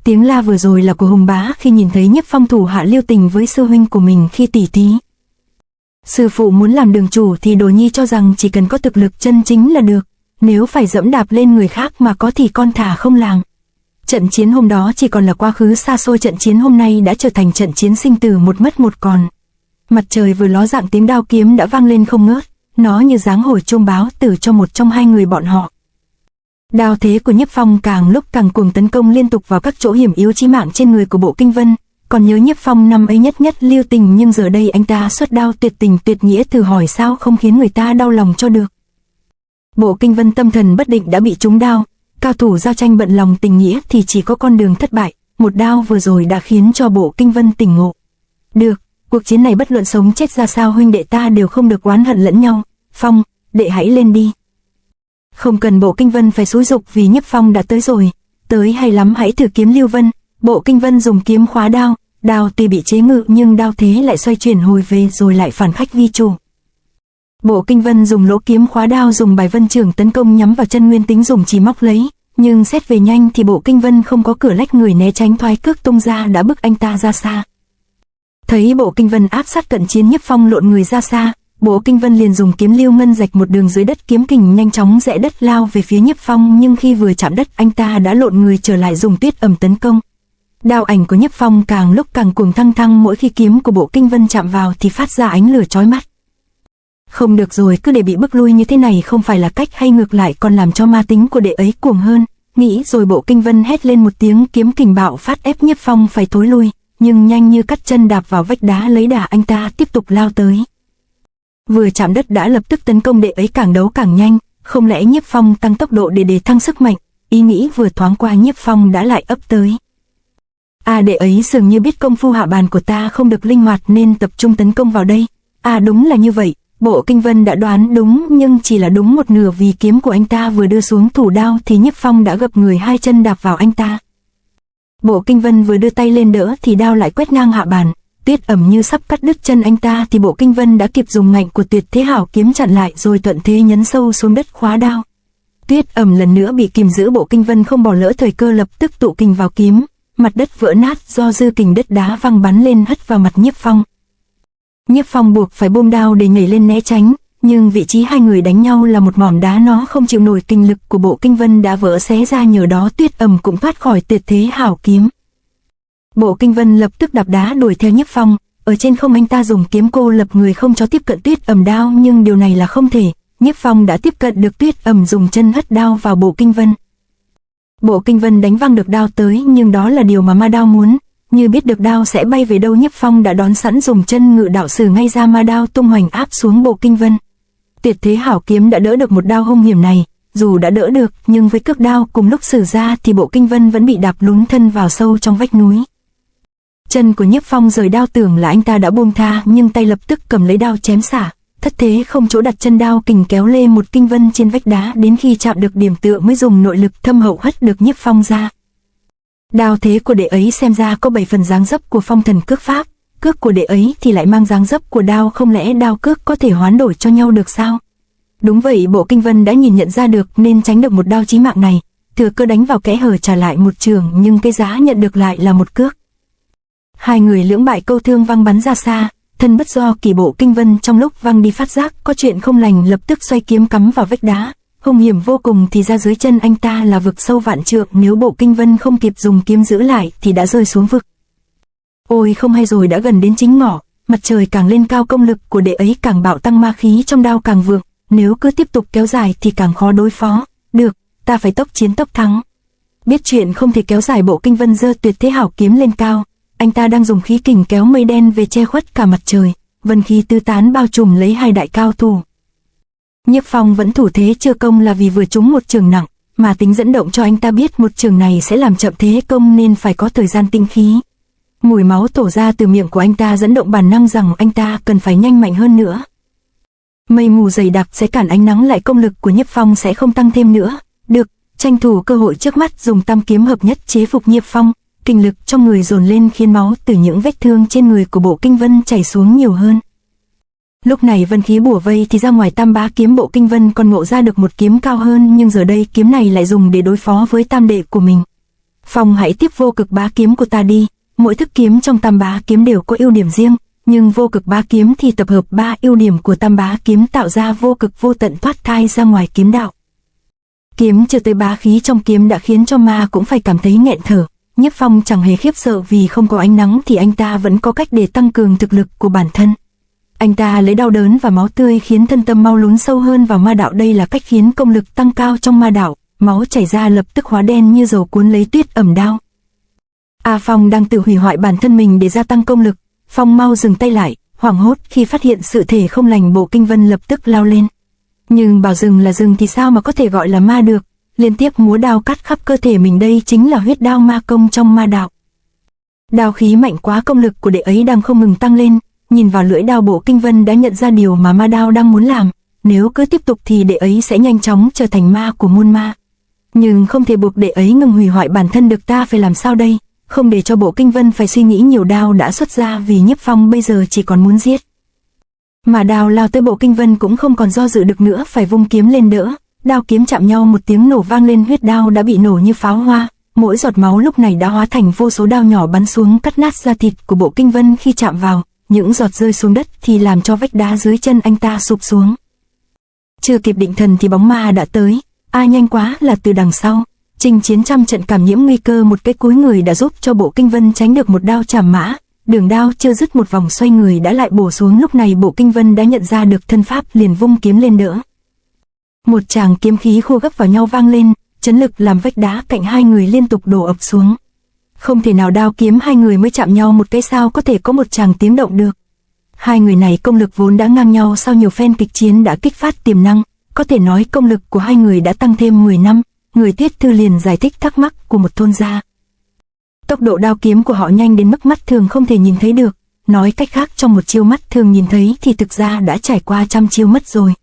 Tiếng la vừa rồi là của Hùng Bá khi nhìn thấy Nhiếp Phong thủ hạ lưu tình với sư huynh của mình khi tỉ thí. Sư phụ muốn làm đường chủ thì Đồ Nhi cho rằng chỉ cần có thực lực chân chính là được. Nếu phải dẫm đạp lên người khác mà có thì con thà không làm. Trận chiến hôm đó chỉ còn là quá khứ xa xôi, trận chiến hôm nay đã trở thành trận chiến sinh tử, một mất một còn. Mặt trời vừa ló dạng, tiếng đao kiếm đã vang lên không ngớt. Nó như dáng hồi chuông báo tử cho một trong hai người bọn họ. Đao thế của Nhiếp Phong càng lúc càng cuồng, tấn công liên tục vào các chỗ hiểm yếu chí mạng trên người của Bộ Kinh Vân. Còn nhớ Nhiếp Phong năm ấy nhất nhất lưu tình, nhưng giờ đây anh ta xuất đao tuyệt tình tuyệt nghĩa, thử hỏi sao không khiến người ta đau lòng cho được. Bộ Kinh Vân tâm thần bất định đã bị trúng đao. Cao thủ giao tranh bận lòng tình nghĩa thì chỉ có con đường thất bại. Một đao vừa rồi đã khiến cho Bộ Kinh Vân tỉnh ngộ. Được, cuộc chiến này bất luận sống chết ra sao, huynh đệ ta đều không được oán hận lẫn nhau. Phong, đệ hãy lên đi. Không cần Bộ Kinh Vân phải xúi giục vì Nhiếp Phong đã tới rồi. Tới hay lắm, hãy thử kiếm Lưu Vân. Bộ Kinh Vân dùng kiếm khóa đao. Đao tuy bị chế ngự nhưng đao thế lại xoay chuyển hồi về rồi lại phản khách vi chủ. Bộ Kinh Vân dùng lỗ kiếm khóa đao, dùng bài vân trưởng tấn công nhắm vào chân nguyên tính, dùng chỉ móc lấy. Nhưng xét về nhanh thì Bộ Kinh Vân không có cửa lách người né tránh, thoái cước tung ra đã bức anh ta ra xa. Thấy Bộ Kinh Vân áp sát cận chiến, Nhiếp Phong lộn người ra xa. Bộ Kinh Vân liền dùng kiếm Lưu Ngân rạch một đường dưới đất, kiếm kình nhanh chóng rẽ đất lao về phía Nhiếp Phong, nhưng khi vừa chạm đất anh ta đã lộn người trở lại, dùng tuyết ẩm tấn công. Đao ảnh của Nhiếp Phong càng lúc càng cuồng thăng thăng, mỗi khi kiếm của Bộ Kinh Vân chạm vào thì phát ra ánh lửa chói mắt. Không được rồi, cứ để bị bức lui như thế này không phải là cách, hay ngược lại còn làm cho ma tính của đệ ấy cuồng hơn. Nghĩ rồi Bộ Kinh Vân hét lên một tiếng, kiếm kình bạo phát ép Nhiếp Phong phải thối lui, nhưng nhanh như cắt chân đạp vào vách đá lấy đà, anh ta tiếp tục lao tới. Vừa chạm đất đã lập tức tấn công, đệ ấy càng đấu càng nhanh, không lẽ Nhiếp Phong tăng tốc độ để thăng sức mạnh? Ý nghĩ vừa thoáng qua, Nhiếp Phong đã lại ấp tới. Đệ ấy dường như biết công phu hạ bàn của ta không được linh hoạt nên tập trung tấn công vào đây. Đúng là như vậy, Bộ Kinh Vân đã đoán đúng nhưng chỉ là đúng một nửa, vì kiếm của anh ta vừa đưa xuống thủ đao thì Nhiếp Phong đã gập người hai chân đạp vào anh ta. Bộ Kinh Vân vừa đưa tay lên đỡ thì đao lại quét ngang hạ bàn. Tuyết Ẩm như sắp cắt đứt chân anh ta thì Bộ Kinh Vân đã kịp dùng ngạnh của Tuyệt Thế Hảo kiếm chặn lại rồi thuận thế nhấn sâu xuống đất khóa đao. Tuyết Ẩm lần nữa bị kìm giữ, Bộ Kinh Vân không bỏ lỡ thời cơ lập tức tụ kình vào kiếm, mặt đất vỡ nát do dư kình đất đá văng bắn lên hất vào mặt Nhiếp Phong. Nhiếp Phong buộc phải buông đao để nhảy lên né tránh, nhưng vị trí hai người đánh nhau là một mỏm đá, nó không chịu nổi kình lực của Bộ Kinh Vân đã vỡ xé ra, nhờ đó Tuyết Ẩm cũng thoát khỏi Tuyệt Thế Hảo kiếm. Bộ Kinh Vân lập tức đạp đá đuổi theo Nhiếp Phong, ở trên không anh ta dùng kiếm cô lập người không cho tiếp cận Tuyết Ẩm đao, nhưng điều này là không thể. Nhiếp Phong đã tiếp cận được Tuyết Ẩm, dùng chân hất đao vào Bộ Kinh Vân. Bộ Kinh Vân đánh văng được đao tới, nhưng đó là điều mà ma đao muốn. Như biết được đao sẽ bay về đâu, Nhiếp Phong đã đón sẵn, dùng chân ngự đạo sử ngay ra ma đao tung hoành áp xuống Bộ Kinh Vân. Tuyệt Thế Hảo kiếm đã đỡ được một đao hung hiểm này, dù đã đỡ được nhưng với cước đao cùng lúc sử ra thì Bộ Kinh Vân vẫn bị đạp lún thân vào sâu trong vách núi. Chân của Nhiếp Phong rời đao, tưởng là anh ta đã buông tha, nhưng tay lập tức cầm lấy đao chém xả. Thất thế không chỗ đặt chân, đao kình kéo lê một Kinh Vân trên vách đá, đến khi chạm được điểm tựa mới dùng nội lực thâm hậu hất được Nhiếp Phong ra. Đao thế của đệ ấy xem ra có 7 phần dáng dấp của phong thần cước pháp, cước của đệ ấy thì lại mang dáng dấp của đao, không lẽ đao cước có thể hoán đổi cho nhau được sao? Đúng vậy, Bộ Kinh Vân đã nhìn nhận ra được nên tránh được một đao chí mạng này, thừa cơ đánh vào kẽ hở trả lại một chưởng, nhưng cái giá nhận được lại là một cước. Hai người lưỡng bại câu thương văng bắn ra xa. Thân bất do kỳ, Bộ Kinh Vân trong lúc văng đi phát giác có chuyện không lành, lập tức xoay kiếm cắm vào vách đá, hung hiểm vô cùng, thì ra dưới chân anh ta là vực sâu vạn trượng, nếu Bộ Kinh Vân không kịp dùng kiếm giữ lại thì đã rơi xuống vực. Ôi không hay rồi, đã gần đến chính ngọ, mặt trời càng lên cao công lực của đệ ấy càng bạo tăng, ma khí trong đao càng vượng, nếu cứ tiếp tục kéo dài thì càng khó đối phó. Được, ta phải tốc chiến tốc thắng. Biết chuyện không thể kéo dài, Bộ Kinh Vân giơ Tuyệt Thế Hảo kiếm lên cao. Anh ta đang dùng khí kình kéo mây đen về che khuất cả mặt trời, vân khí tứ tán bao trùm lấy hai đại cao thủ. Nhiếp Phong vẫn thủ thế chưa công là vì vừa trúng một chưởng nặng, mà tính dẫn động cho anh ta biết một chưởng này sẽ làm chậm thế công nên phải có thời gian tinh khí. Mùi máu tổ ra từ miệng của anh ta dẫn động bản năng rằng anh ta cần phải nhanh mạnh hơn nữa. Mây mù dày đặc sẽ cản ánh nắng lại, công lực của Nhiếp Phong sẽ không tăng thêm nữa. Được, tranh thủ cơ hội trước mắt, dùng tam kiếm hợp nhất chế phục Nhiếp Phong. Kinh lực trong người dồn lên khiến máu từ những vết thương trên người của Bộ Kinh Vân chảy xuống nhiều hơn. Lúc này vân khí bủa vây thì ra ngoài tam bá kiếm, Bộ Kinh Vân còn ngộ ra được một kiếm cao hơn, nhưng giờ đây kiếm này lại dùng để đối phó với tam đệ của mình. Phong hãy tiếp vô cực bá kiếm của ta đi. Mỗi thức kiếm trong tam bá kiếm đều có ưu điểm riêng, nhưng vô cực bá kiếm thì tập hợp 3 ưu điểm của tam bá kiếm tạo ra vô cực vô tận thoát thai ra ngoài kiếm đạo. Kiếm chưa tới bá khí trong kiếm đã khiến cho ma cũng phải cảm thấy nghẹn thở. Nhiếp Phong chẳng hề khiếp sợ, vì không có ánh nắng thì anh ta vẫn có cách để tăng cường thực lực của bản thân. Anh ta lấy đau đớn và máu tươi khiến thân tâm mau lún sâu hơn vào ma đạo, đây là cách khiến công lực tăng cao trong ma đạo. Máu chảy ra lập tức hóa đen như dầu cuốn lấy Tuyết Ẩm đao. Phong đang tự hủy hoại bản thân mình để gia tăng công lực. Phong mau dừng tay lại, hoảng hốt khi phát hiện sự thể không lành. Bộ Kinh Vân lập tức lao lên. Nhưng bảo dừng là dừng thì sao mà có thể gọi là ma được. Liên tiếp múa đao cắt khắp cơ thể mình, đây chính là huyết đao ma công trong ma đạo. Đao khí mạnh quá, công lực của đệ ấy đang không ngừng tăng lên. Nhìn vào lưỡi đao, Bộ Kinh Vân đã nhận ra điều mà ma đao đang muốn làm. Nếu cứ tiếp tục thì đệ ấy sẽ nhanh chóng trở thành ma của môn ma. Nhưng không thể buộc đệ ấy ngừng hủy hoại bản thân được, ta phải làm sao đây? Không để cho Bộ Kinh Vân phải suy nghĩ nhiều, đao đã xuất ra, vì Nhiếp Phong bây giờ chỉ còn muốn giết. Mà đao lao tới, Bộ Kinh Vân cũng không còn do dự được nữa, phải vung kiếm lên đỡ. Đao kiếm chạm nhau, một tiếng nổ vang lên, huyết đao đã bị nổ như pháo hoa. Mỗi giọt máu lúc này đã hóa thành vô số đao nhỏ bắn xuống cắt nát da thịt của Bộ Kinh Vân. Khi chạm vào, những giọt rơi xuống đất thì làm cho vách đá dưới chân anh ta sụp xuống. Chưa kịp định thần thì bóng ma đã tới. Nhanh quá, là từ đằng sau. Trình Chiến trăm trận cảm nhiễm nguy cơ, một cái cúi người đã giúp cho Bộ Kinh Vân tránh được một đao chảm mã. Đường đao chưa dứt một vòng xoay người đã lại bổ xuống. Lúc này Bộ Kinh Vân đã nhận ra được thân pháp, liền vung kiếm lên đỡ. Một tràng kiếm khí khô gấp vào nhau vang lên, chấn lực làm vách đá cạnh hai người liên tục đổ ập xuống. Không thể nào, đao kiếm hai người mới chạm nhau một cái sao có thể có một tràng tiếng động được. Hai người này công lực vốn đã ngang nhau, sau nhiều phen kịch chiến đã kích phát tiềm năng, có thể nói công lực của hai người đã tăng thêm 10 năm. Người Tiết Thư liền giải thích thắc mắc của một thôn gia. Tốc độ đao kiếm của họ nhanh đến mức mắt thường không thể nhìn thấy được. Nói cách khác, trong một chiêu mắt thường nhìn thấy thì thực ra đã trải qua trăm chiêu mất rồi.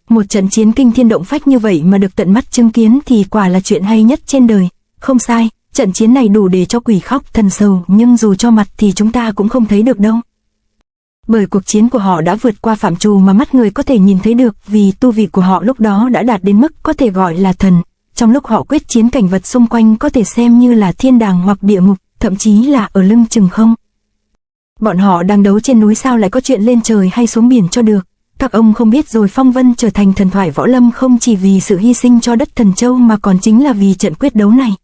Một trận chiến kinh thiên động phách như vậy mà được tận mắt chứng kiến thì quả là chuyện hay nhất trên đời. Không sai, trận chiến này đủ để cho quỷ khóc thần sầu, nhưng dù cho mặt thì chúng ta cũng không thấy được đâu. Bởi cuộc chiến của họ đã vượt qua phạm trù mà mắt người có thể nhìn thấy được, vì tu vị của họ lúc đó đã đạt đến mức có thể gọi là thần. Trong lúc họ quyết chiến, cảnh vật xung quanh có thể xem như là thiên đàng hoặc địa ngục, thậm chí là ở lưng chừng không. Bọn họ đang đấu trên núi, sao lại có chuyện lên trời hay xuống biển cho được. Các ông không biết rồi, phong vân trở thành thần thoại võ lâm không chỉ vì sự hy sinh cho đất Thần Châu mà còn chính là vì trận quyết đấu này.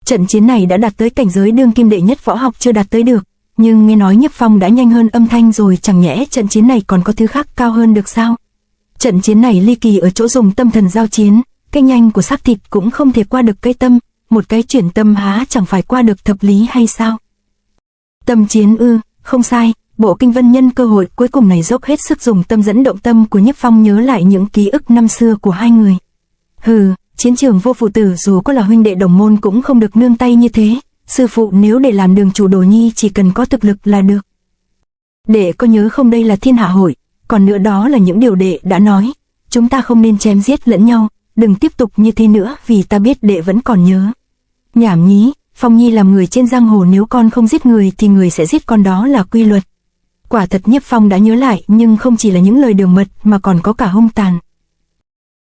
Trận chiến này đã đạt tới cảnh giới đương kim đệ nhất võ học chưa đạt tới được, nhưng nghe nói Nhiếp Phong đã nhanh hơn âm thanh rồi, chẳng nhẽ trận chiến này còn có thứ khác cao hơn được sao? Trận chiến này ly kỳ ở chỗ dùng tâm thần giao chiến, cái nhanh của xác thịt cũng không thể qua được cái tâm, một cái chuyển tâm há chẳng phải qua được thập lý hay sao? Tâm chiến ư? Không sai, Bộ Kinh Vân nhân cơ hội cuối cùng này dốc hết sức dùng tâm dẫn động tâm của Nhiếp Phong nhớ lại những ký ức năm xưa của hai người. Hừ, chiến trường vô phụ tử dù có là huynh đệ đồng môn cũng không được nương tay như thế. Sư phụ nếu để làm đường chủ Đồ Nhi chỉ cần có thực lực là được. Đệ có nhớ không, đây là thiên hạ hội, còn nữa đó là những điều đệ đã nói. Chúng ta không nên chém giết lẫn nhau, đừng tiếp tục như thế nữa vì ta biết đệ vẫn còn nhớ. Nhảm nhí, Phong Nhi làm người trên giang hồ, nếu con không giết người thì người sẽ giết con, đó là quy luật. Quả thật Nhiếp Phong đã nhớ lại, nhưng không chỉ là những lời đường mật mà còn có cả hung tàn.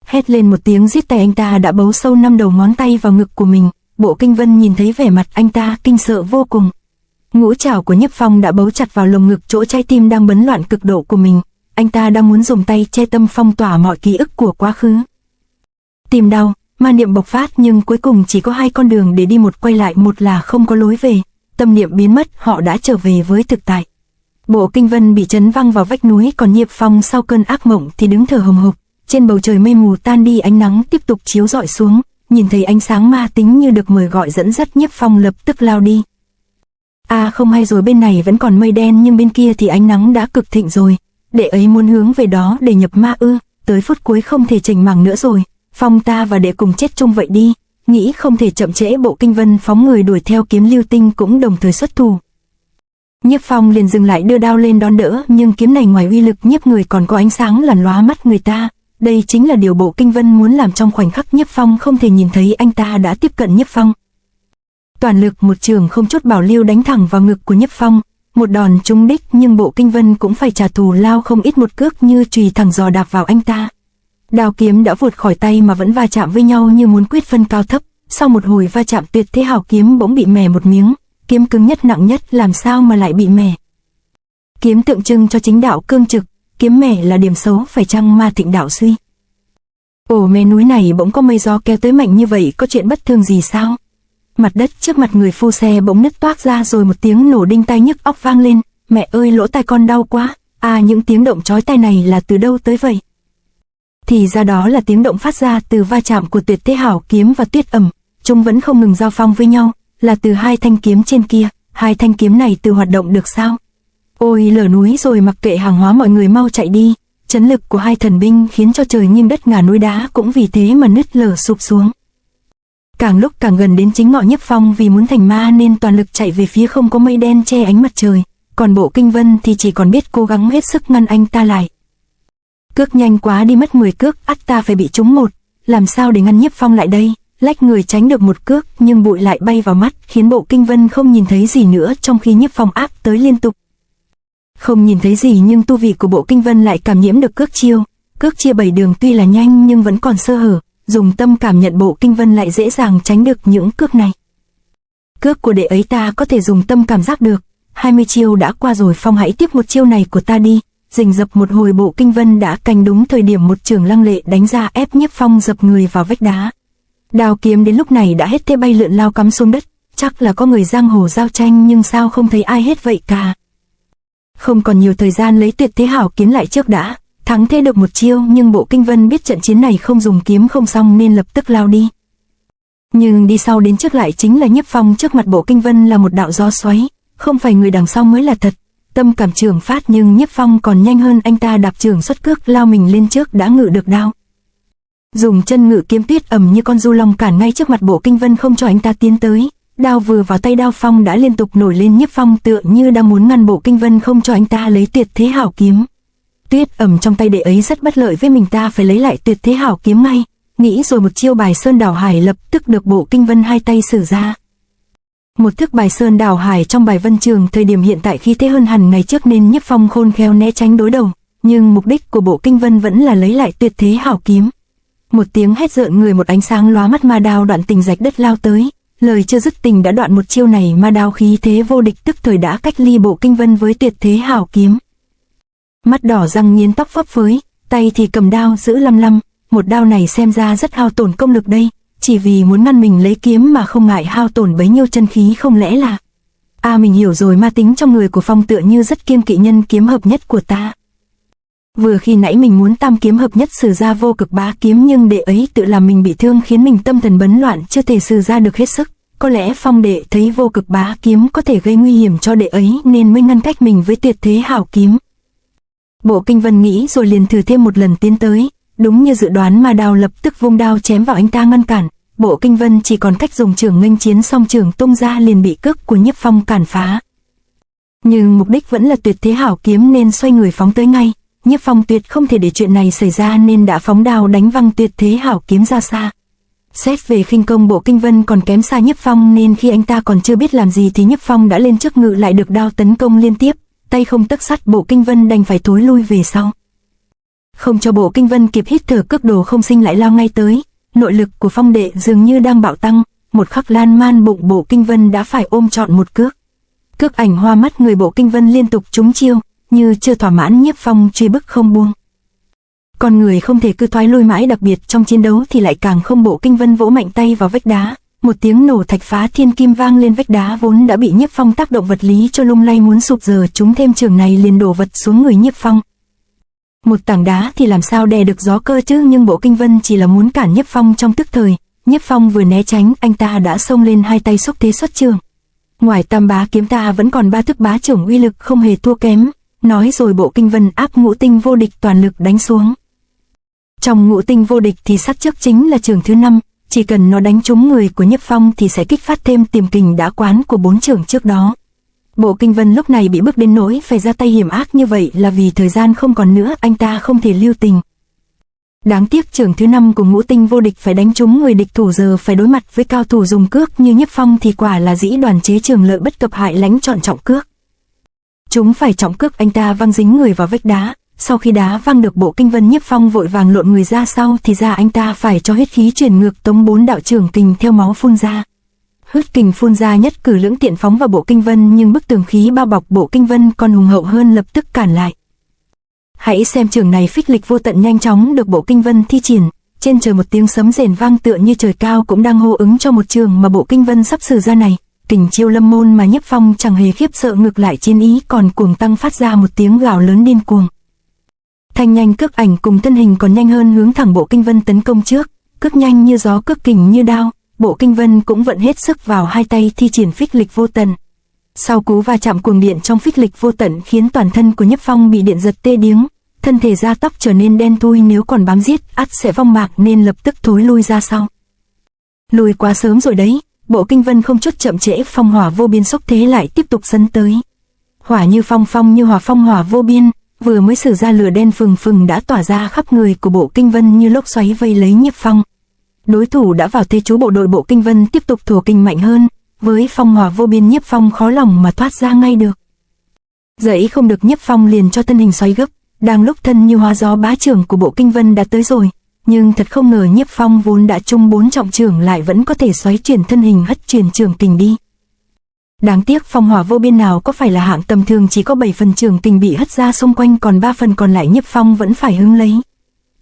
Hét lên một tiếng giết tay, anh ta đã bấu sâu 5 đầu ngón tay vào ngực của mình. Bộ Kinh Vân nhìn thấy vẻ mặt anh ta kinh sợ vô cùng. Ngũ trảo của Nhiếp Phong đã bấu chặt vào lồng ngực, chỗ trái tim đang bấn loạn cực độ của mình. Anh ta đang muốn dùng tay che tâm, phong tỏa mọi ký ức của quá khứ. Tim đau, ma niệm bộc phát, nhưng cuối cùng chỉ có hai con đường để đi, một quay lại, một là không có lối về. Tâm niệm biến mất, họ đã trở về với thực tại. Bộ Kinh Vân bị chấn văng vào vách núi, còn Nhiếp Phong sau cơn ác mộng thì đứng thở hồng hộc. Trên bầu trời mây mù tan đi, ánh nắng tiếp tục chiếu rọi xuống. Nhìn thấy ánh sáng ma tính như được mời gọi dẫn dắt, Nhiếp Phong lập tức lao đi. Không hay rồi, bên này vẫn còn mây đen nhưng bên kia thì ánh nắng đã cực thịnh rồi. Đệ ấy muốn hướng về đó để nhập ma ư? Tới phút cuối không thể chểnh mảng nữa rồi. Phong, ta và đệ cùng chết chung vậy đi. Nghĩ không thể chậm trễ, Bộ Kinh Vân phóng người đuổi theo, kiếm lưu tinh cũng đồng thời xuất thủ. Nhiếp Phong liền dừng lại, đưa đao lên đón đỡ, nhưng kiếm này ngoài uy lực nhiếp người còn có ánh sáng lằn lóa mắt người ta. Đây chính là điều Bộ Kinh Vân muốn làm. trong khoảnh khắc Nhiếp Phong không thể nhìn thấy, anh ta đã tiếp cận Nhiếp Phong. Toàn lực một trường không chút bảo lưu đánh thẳng vào ngực của Nhiếp Phong. Một đòn trúng đích, nhưng Bộ Kinh Vân cũng phải trả thù lao không ít, một cước như chùy thẳng giò đạp vào anh ta. Đao kiếm đã vụt khỏi tay mà vẫn va chạm với nhau như muốn quyết phân cao thấp. Sau một hồi va chạm, Tuyệt Thế Hào kiếm bỗng bị mẻ một miếng. Kiếm cứng nhất nặng nhất làm sao mà lại bị mẻ? Kiếm tượng trưng cho chính đạo cương trực, kiếm mẻ là điểm xấu, phải chăng ma thịnh đạo suy? Ồ, mé núi này bỗng có mây gió kéo tới mạnh như vậy, có chuyện bất thường gì sao? Mặt đất trước mặt người phu xe bỗng nứt toác ra, rồi một tiếng nổ đinh tai nhức óc vang lên. Mẹ ơi, lỗ tai con đau quá. Những tiếng động chói tai này là từ đâu tới vậy? Thì ra đó là tiếng động phát ra từ va chạm của Tuyệt Thế Hảo kiếm và Tuyết Ẩm. Chúng vẫn không ngừng giao phong với nhau, là từ hai thanh kiếm trên kia. Hai thanh kiếm này từ hoạt động được sao? Ôi, lở núi rồi, mặc kệ hàng hóa, mọi người mau chạy đi. Chấn lực của hai thần binh khiến cho trời nghiêng đất ngả, núi đá cũng vì thế mà nứt lở sụp xuống. Càng lúc càng gần đến chính ngọ, Nhiếp Phong vì muốn thành ma nên toàn lực chạy về phía không có mây đen che ánh mặt trời, còn Bộ Kinh Vân thì chỉ còn biết cố gắng hết sức ngăn anh ta lại. Cước nhanh quá đi, mất 10 cước, ắt ta phải bị trúng một. Làm sao để ngăn Nhiếp Phong lại đây? Lách người tránh được một cước, nhưng bụi lại bay vào mắt, khiến Bộ Kinh Vân không nhìn thấy gì nữa, trong khi Nhiếp Phong áp tới liên tục. Không nhìn thấy gì, nhưng tu vị của Bộ Kinh Vân lại cảm nhiễm được cước chiêu. Cước chia 7 đường tuy là nhanh nhưng vẫn còn sơ hở, dùng tâm cảm nhận, Bộ Kinh Vân lại dễ dàng tránh được những cước này. Cước của đệ ấy ta có thể dùng tâm cảm giác được. 20 chiêu đã qua rồi, Phong hãy tiếp một chiêu này của ta đi. Rình rập một hồi, Bộ Kinh Vân đã canh đúng thời điểm, một chưởng lăng lệ đánh ra, ép Nhiếp Phong dập người vào vách đá. Đao kiếm đến lúc này đã hết thế, bay lượn lao cắm xuống đất. Chắc là có người giang hồ giao tranh, nhưng sao không thấy ai hết vậy cả. Không còn nhiều thời gian, lấy Tuyệt Thế Hảo kiếm lại trước đã. Thắng thế được một chiêu, nhưng Bộ Kinh Vân biết trận chiến này không dùng kiếm không xong nên lập tức lao đi. Nhưng đi sau đến trước lại chính là Nhiếp Phong. Trước mặt Bộ Kinh Vân là một đạo gió xoáy, không phải người đằng sau mới là thật. Tâm cảm chưởng phát, nhưng Nhiếp Phong còn nhanh hơn anh ta, đạp chưởng xuất cước lao mình lên trước đã ngự được đao. Dùng chân ngự kiếm Tuyết Ẩm như con du long cản ngay trước mặt Bộ Kinh Vân không cho anh ta tiến tới. đao vừa vào tay Đao Phong đã liên tục nổi lên. Nhiếp Phong tựa như đang muốn ngăn Bộ Kinh Vân không cho anh ta lấy Tuyệt Thế Hảo Kiếm. Tuyết Ẩm trong tay đệ ấy rất bất lợi với mình, ta phải lấy lại Tuyệt Thế Hảo Kiếm ngay. Nghĩ rồi một chiêu Bài Sơn Đảo Hải lập tức được Bộ Kinh Vân hai tay sử ra. Một thức Bài Sơn Đảo Hải trong bài Vân Trường thời điểm hiện tại khí thế hơn hẳn ngày trước nên Nhiếp Phong khôn khéo né tránh đối đầu, nhưng mục đích của Bộ Kinh Vân vẫn là lấy lại Tuyệt Thế Hảo Kiếm. Một tiếng hét rợn người, một ánh sáng lóa mắt, ma đao đoạn tình rạch đất lao tới. Lời chưa dứt tình đã đoạn một chiêu này, ma đao khí thế vô địch tức thời đã cách ly Bộ Kinh Vân với Tuyệt Thế Hảo Kiếm. Mắt đỏ răng nghiến tóc phấp phới, tay thì cầm đao giữ lăm lăm. Một đao này xem ra rất hao tổn công lực đây, chỉ vì muốn ngăn mình lấy kiếm mà không ngại hao tổn bấy nhiêu chân khí, không lẽ là... mình hiểu rồi, ma tính trong người của Phong tựa như rất kiêng kỵ nhân kiếm hợp nhất của ta. Vừa khi nãy mình muốn tam kiếm hợp nhất sử ra Vô Cực Bá Kiếm, nhưng đệ ấy tự làm mình bị thương khiến mình tâm thần bấn loạn, chưa thể sử ra được hết sức. Có lẽ Phong đệ thấy Vô Cực Bá Kiếm có thể gây nguy hiểm cho đệ ấy nên mới ngăn cách mình với Tuyệt Thế Hảo Kiếm. Bộ Kinh Vân nghĩ rồi liền thử thêm một lần tiến tới. Đúng như dự đoán, ma đao lập tức vung đao chém vào anh ta ngăn cản. Bộ Kinh Vân chỉ còn cách dùng chưởng nghênh chiến, song chưởng tung ra liền bị cước của Nhiếp Phong cản phá. Nhưng mục đích vẫn là Tuyệt Thế Hảo Kiếm nên xoay người phóng tới ngay. Nhiếp Phong tuyệt không thể để chuyện này xảy ra nên đã phóng đao đánh văng Tuyệt Thế Hảo Kiếm ra xa. Xét về khinh công, Bộ Kinh Vân còn kém xa Nhiếp Phong nên khi anh ta còn chưa biết làm gì thì Nhiếp Phong đã lên trước ngự lại được đao tấn công liên tiếp. Tay không tấc sắt, Bộ Kinh Vân đành phải thối lui về sau. Không cho Bộ Kinh Vân kịp hít thở, cước Đồ Không Sinh lại lao ngay tới. Nội lực của Phong đệ dường như đang bạo tăng, một khắc lan man bụng Bộ Kinh Vân đã phải ôm trọn một cước. Cước ảnh hoa mắt người Bộ Kinh Vân liên tục trúng chiêu, như chưa thỏa mãn Nhiếp Phong truy bức không buông. Con người không thể cứ thoái lui mãi, đặc biệt trong chiến đấu thì lại càng không. Bộ Kinh Vân vỗ mạnh tay vào vách đá, một tiếng nổ thạch phá thiên kim vang lên. Vách đá vốn đã bị Nhiếp Phong tác động vật lý cho lung lay muốn sụp, giờ chúng thêm trường này liền đổ vật xuống người Nhiếp Phong. Một tảng đá thì làm sao đè được gió cơ chứ, nhưng Bộ Kinh Vân chỉ là muốn cản Nhiếp Phong trong tức thời. Nhiếp Phong vừa né tránh, anh ta đã xông lên hai tay xúc thế xuất trường. Ngoài Tam Bá Kiếm ta vẫn còn ba thức bá chưởng uy lực không hề thua kém. Nói rồi Bộ Kinh Vân áp Ngũ Tinh Vô Địch toàn lực đánh xuống. Trong Ngũ Tinh Vô Địch thì sát trước chính là chưởng thứ 5, chỉ cần nó đánh trúng người của Nhiếp Phong thì sẽ kích phát thêm tiềm kình đã quán của 4 chưởng trước đó. Bộ Kinh Vân lúc này bị bức đến nỗi phải ra tay hiểm ác như vậy là vì thời gian không còn nữa, anh ta không thể lưu tình. Đáng tiếc chưởng thứ 5 của Ngũ Tinh Vô Địch phải đánh trúng người địch thủ, giờ phải đối mặt với cao thủ dùng cước như Nhiếp Phong thì quả là dĩ đoàn chế trường lợi bất cập hại lãnh chọn trọng cước. Chúng phải trọng cước, anh ta văng dính người vào vách đá. Sau khi đá văng được Bộ Kinh Vân, Nhiếp Phong vội vàng lộn người ra sau thì ra anh ta phải cho huyết khí chuyển ngược, tống 4 đạo chưởng kình theo máu phun ra. Huyết kình phun ra nhất cử lưỡng tiện phóng vào Bộ Kinh Vân, nhưng bức tường khí bao bọc Bộ Kinh Vân còn hùng hậu hơn lập tức cản lại. Hãy xem chưởng này phích lịch vô tận nhanh chóng được Bộ Kinh Vân thi triển. Trên trời một tiếng sấm rền vang tựa như trời cao cũng đang hô ứng cho một trường mà Bộ Kinh Vân sắp sử ra này. Kình chiêu lâm môn mà Nhiếp Phong chẳng hề khiếp sợ, ngược lại chiến ý còn cuồng tăng, phát ra một tiếng gào lớn điên cuồng. Thanh nhanh cước ảnh cùng thân hình còn nhanh hơn, hướng thẳng Bộ Kinh Vân tấn công trước. Cước nhanh như gió, cước kình như đao. Bộ Kinh Vân cũng vận hết sức vào hai tay thi triển phích lịch vô tận. Sau cú va chạm cuồng điện trong phích lịch vô tận khiến toàn thân của Nhiếp Phong bị điện giật tê điếng, thân thể da tóc trở nên đen thui, nếu còn bám giết ắt sẽ vong mạc nên lập tức thối lui ra sau. Lùi quá sớm rồi đấy. Bộ Kinh Vân không chút chậm trễ, phong hỏa vô biên xúc thế lại tiếp tục sấn tới. Hỏa như phong, phong như hỏa, phong hỏa vô biên, vừa mới sử ra lửa đen phừng phừng đã tỏa ra khắp người của Bộ Kinh Vân như lốc xoáy vây lấy Nhiếp Phong. Đối thủ đã vào thế chú, bộ đội Bộ Kinh Vân tiếp tục thổ kình mạnh hơn, với phong hỏa vô biên Nhiếp Phong khó lòng mà thoát ra ngay được. Dẫy không được, Nhiếp Phong liền cho thân hình xoáy gấp, đang lúc thân như hóa gió bá trưởng của Bộ Kinh Vân đã tới rồi, nhưng thật không ngờ Nhiếp Phong vốn đã trung 4 trọng trưởng lại vẫn có thể xoáy chuyển thân hình hất chuyển trưởng kình đi. Đáng tiếc phong hỏa vô biên nào có phải là hạng tầm thường, chỉ có 7 phần trưởng kình bị hất ra xung quanh, còn 3 phần còn lại Nhiếp Phong vẫn phải hứng lấy.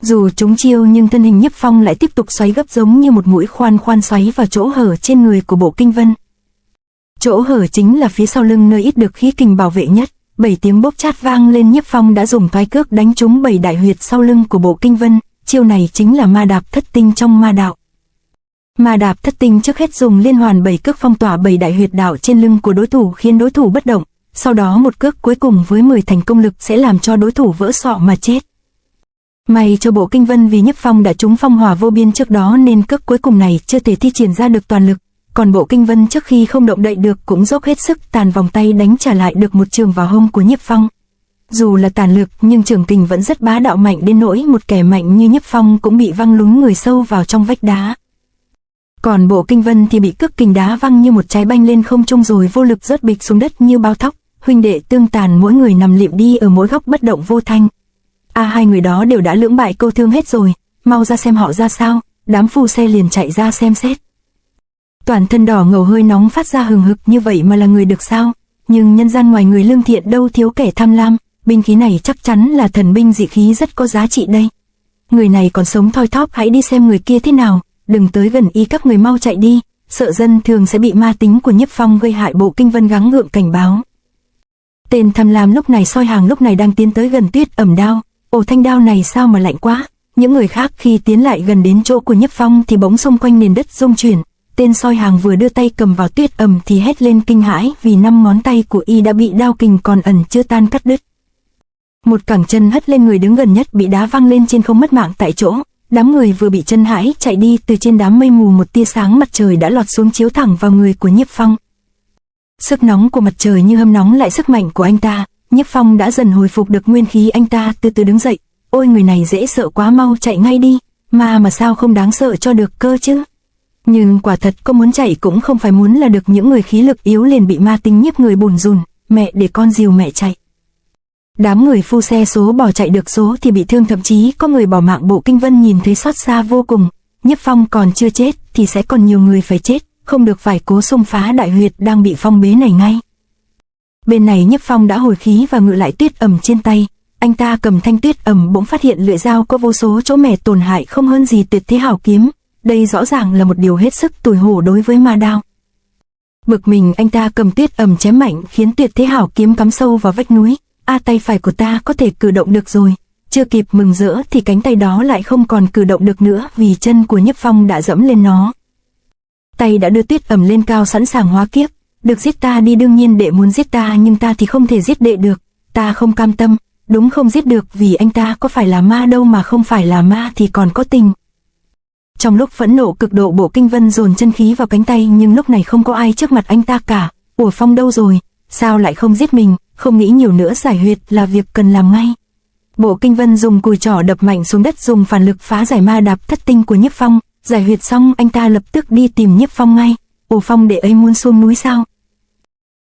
Dù trúng chiêu nhưng thân hình Nhiếp Phong lại tiếp tục xoáy gấp giống như một mũi khoan xoáy vào chỗ hở trên người của Bộ Kinh Vân. Chỗ hở chính là phía sau lưng nơi ít được khí kình bảo vệ nhất. 7 tiếng bốp chát vang lên, Nhiếp Phong đã dùng thoái cước đánh trúng 7 đại huyệt sau lưng của Bộ Kinh Vân. Chiêu này chính là ma đạp thất tinh trong ma đạo. Ma đạp thất tinh trước hết dùng liên hoàn 7 cước phong tỏa 7 đại huyệt đạo trên lưng của đối thủ khiến đối thủ bất động. Sau đó một cước cuối cùng với 10 thành công lực sẽ làm cho đối thủ vỡ sọ mà chết. May cho Bộ Kinh Vân vì Nhiếp Phong đã trúng phong hỏa vô biên trước đó nên cước cuối cùng này chưa thể thi triển ra được toàn lực. còn Bộ Kinh Vân trước khi không động đậy được cũng dốc hết sức tàn vòng tay đánh trả lại được một trường vào hông của Nhiếp Phong. Dù là tàn lực nhưng trường kình vẫn rất bá đạo, mạnh đến nỗi một kẻ mạnh như Nhiếp Phong cũng bị văng lún người sâu vào trong vách đá. Còn Bộ Kinh Vân thì bị cước kình đá văng như một trái banh lên không trung rồi vô lực rớt bịch xuống đất như bao thóc. Huynh đệ tương tàn mỗi người nằm liệm đi ở mỗi góc bất động vô thanh. Hai người đó đều đã lưỡng bại câu thương hết rồi, mau ra xem họ ra sao. Đám phu xe liền chạy ra xem xét. Toàn thân đỏ ngầu hơi nóng phát ra hừng hực như vậy mà là người được sao? Nhưng nhân gian ngoài người lương thiện đâu thiếu kẻ tham lam, binh khí này chắc chắn là thần binh dị khí rất có giá trị đây. Người này còn sống thoi thóp, hãy đi xem người kia thế nào, đừng tới gần y, các người mau chạy đi, sợ dân thường sẽ bị ma tính của Nhiếp Phong gây hại. Bộ Kinh Vân gắng gượng cảnh báo. Tên tham lam lúc này soi hàng lúc này đang tiến tới gần Tuyết Ẩm đao. Ồ, thanh đao này sao mà lạnh quá. Những người khác khi tiến lại gần đến chỗ của Nhiếp Phong thì bỗng xung quanh nền đất rung chuyển. Tên soi hàng vừa đưa tay cầm vào Tuyết Ẩm thì hét lên kinh hãi vì 5 ngón tay của y đã bị đao kình còn ẩn chưa tan cắt đứt. Một cẳng chân hất lên người đứng gần nhất bị đá văng lên trên không mất mạng tại chỗ. Đám người vừa bị chân hãi chạy đi, từ trên đám mây mù một tia sáng mặt trời đã lọt xuống chiếu thẳng vào người của Nhiếp Phong. Sức nóng của mặt trời như hâm nóng lại sức mạnh của anh ta. Nhiếp Phong đã dần hồi phục được nguyên khí, anh ta từ từ đứng dậy. Ôi, người này dễ sợ quá, mau chạy ngay đi. Mà sao không đáng sợ cho được cơ chứ. Nhưng quả thật có muốn chạy cũng không phải muốn là được. Những người khí lực yếu liền bị ma tính nhiếp người bùn rùn. Mẹ, để con dìu mẹ chạy. Đám người phu xe số bỏ chạy được, số thì bị thương, thậm chí có người bỏ mạng. Bộ Kinh Vân nhìn thấy xót xa vô cùng. Nhiếp Phong còn chưa chết thì sẽ còn nhiều người phải chết, không được phải cố xông phá đại huyệt đang bị phong bế này ngay. Bên này Nhiếp Phong đã hồi khí và ngự lại Tuyết Ẩm trên tay. Anh ta cầm thanh Tuyết Ẩm bỗng phát hiện lưỡi dao có vô số chỗ mẻ tổn hại không hơn gì Tuyệt Thế Hảo Kiếm. Đây rõ ràng là một điều hết sức tủi hổ đối với ma đao. Bực mình, anh ta cầm Tuyết Ẩm chém mạnh khiến Tuyệt Thế Hảo Kiếm cắm sâu vào vách núi. Tay phải của ta có thể cử động được rồi. Chưa kịp mừng rỡ thì cánh tay đó lại không còn cử động được nữa vì chân của Nhiếp Phong đã dẫm lên nó. Tay đã đưa Tuyết Ẩm lên cao sẵn sàng hóa kiếp. Được giết ta đi, đương nhiên đệ muốn giết ta, nhưng ta thì không thể giết đệ được. Ta không cam tâm, đúng không giết được vì anh ta có phải là ma đâu, mà không phải là ma thì còn có tình. Trong lúc phẫn nộ cực độ, Bộ Kinh Vân dồn chân khí vào cánh tay, nhưng lúc này không có ai trước mặt anh ta cả. Ủa, Phong đâu rồi? Sao lại không giết mình? Không nghĩ nhiều nữa, giải huyệt là việc cần làm ngay. Bộ Kinh Vân dùng cùi trỏ đập mạnh xuống đất, dùng phản lực phá giải ma đạp thất tinh của Nhiếp Phong. Giải huyệt xong, anh ta lập tức đi tìm Nhiếp Phong ngay. Ồ, Phong đệ ấy muốn xuống núi sao?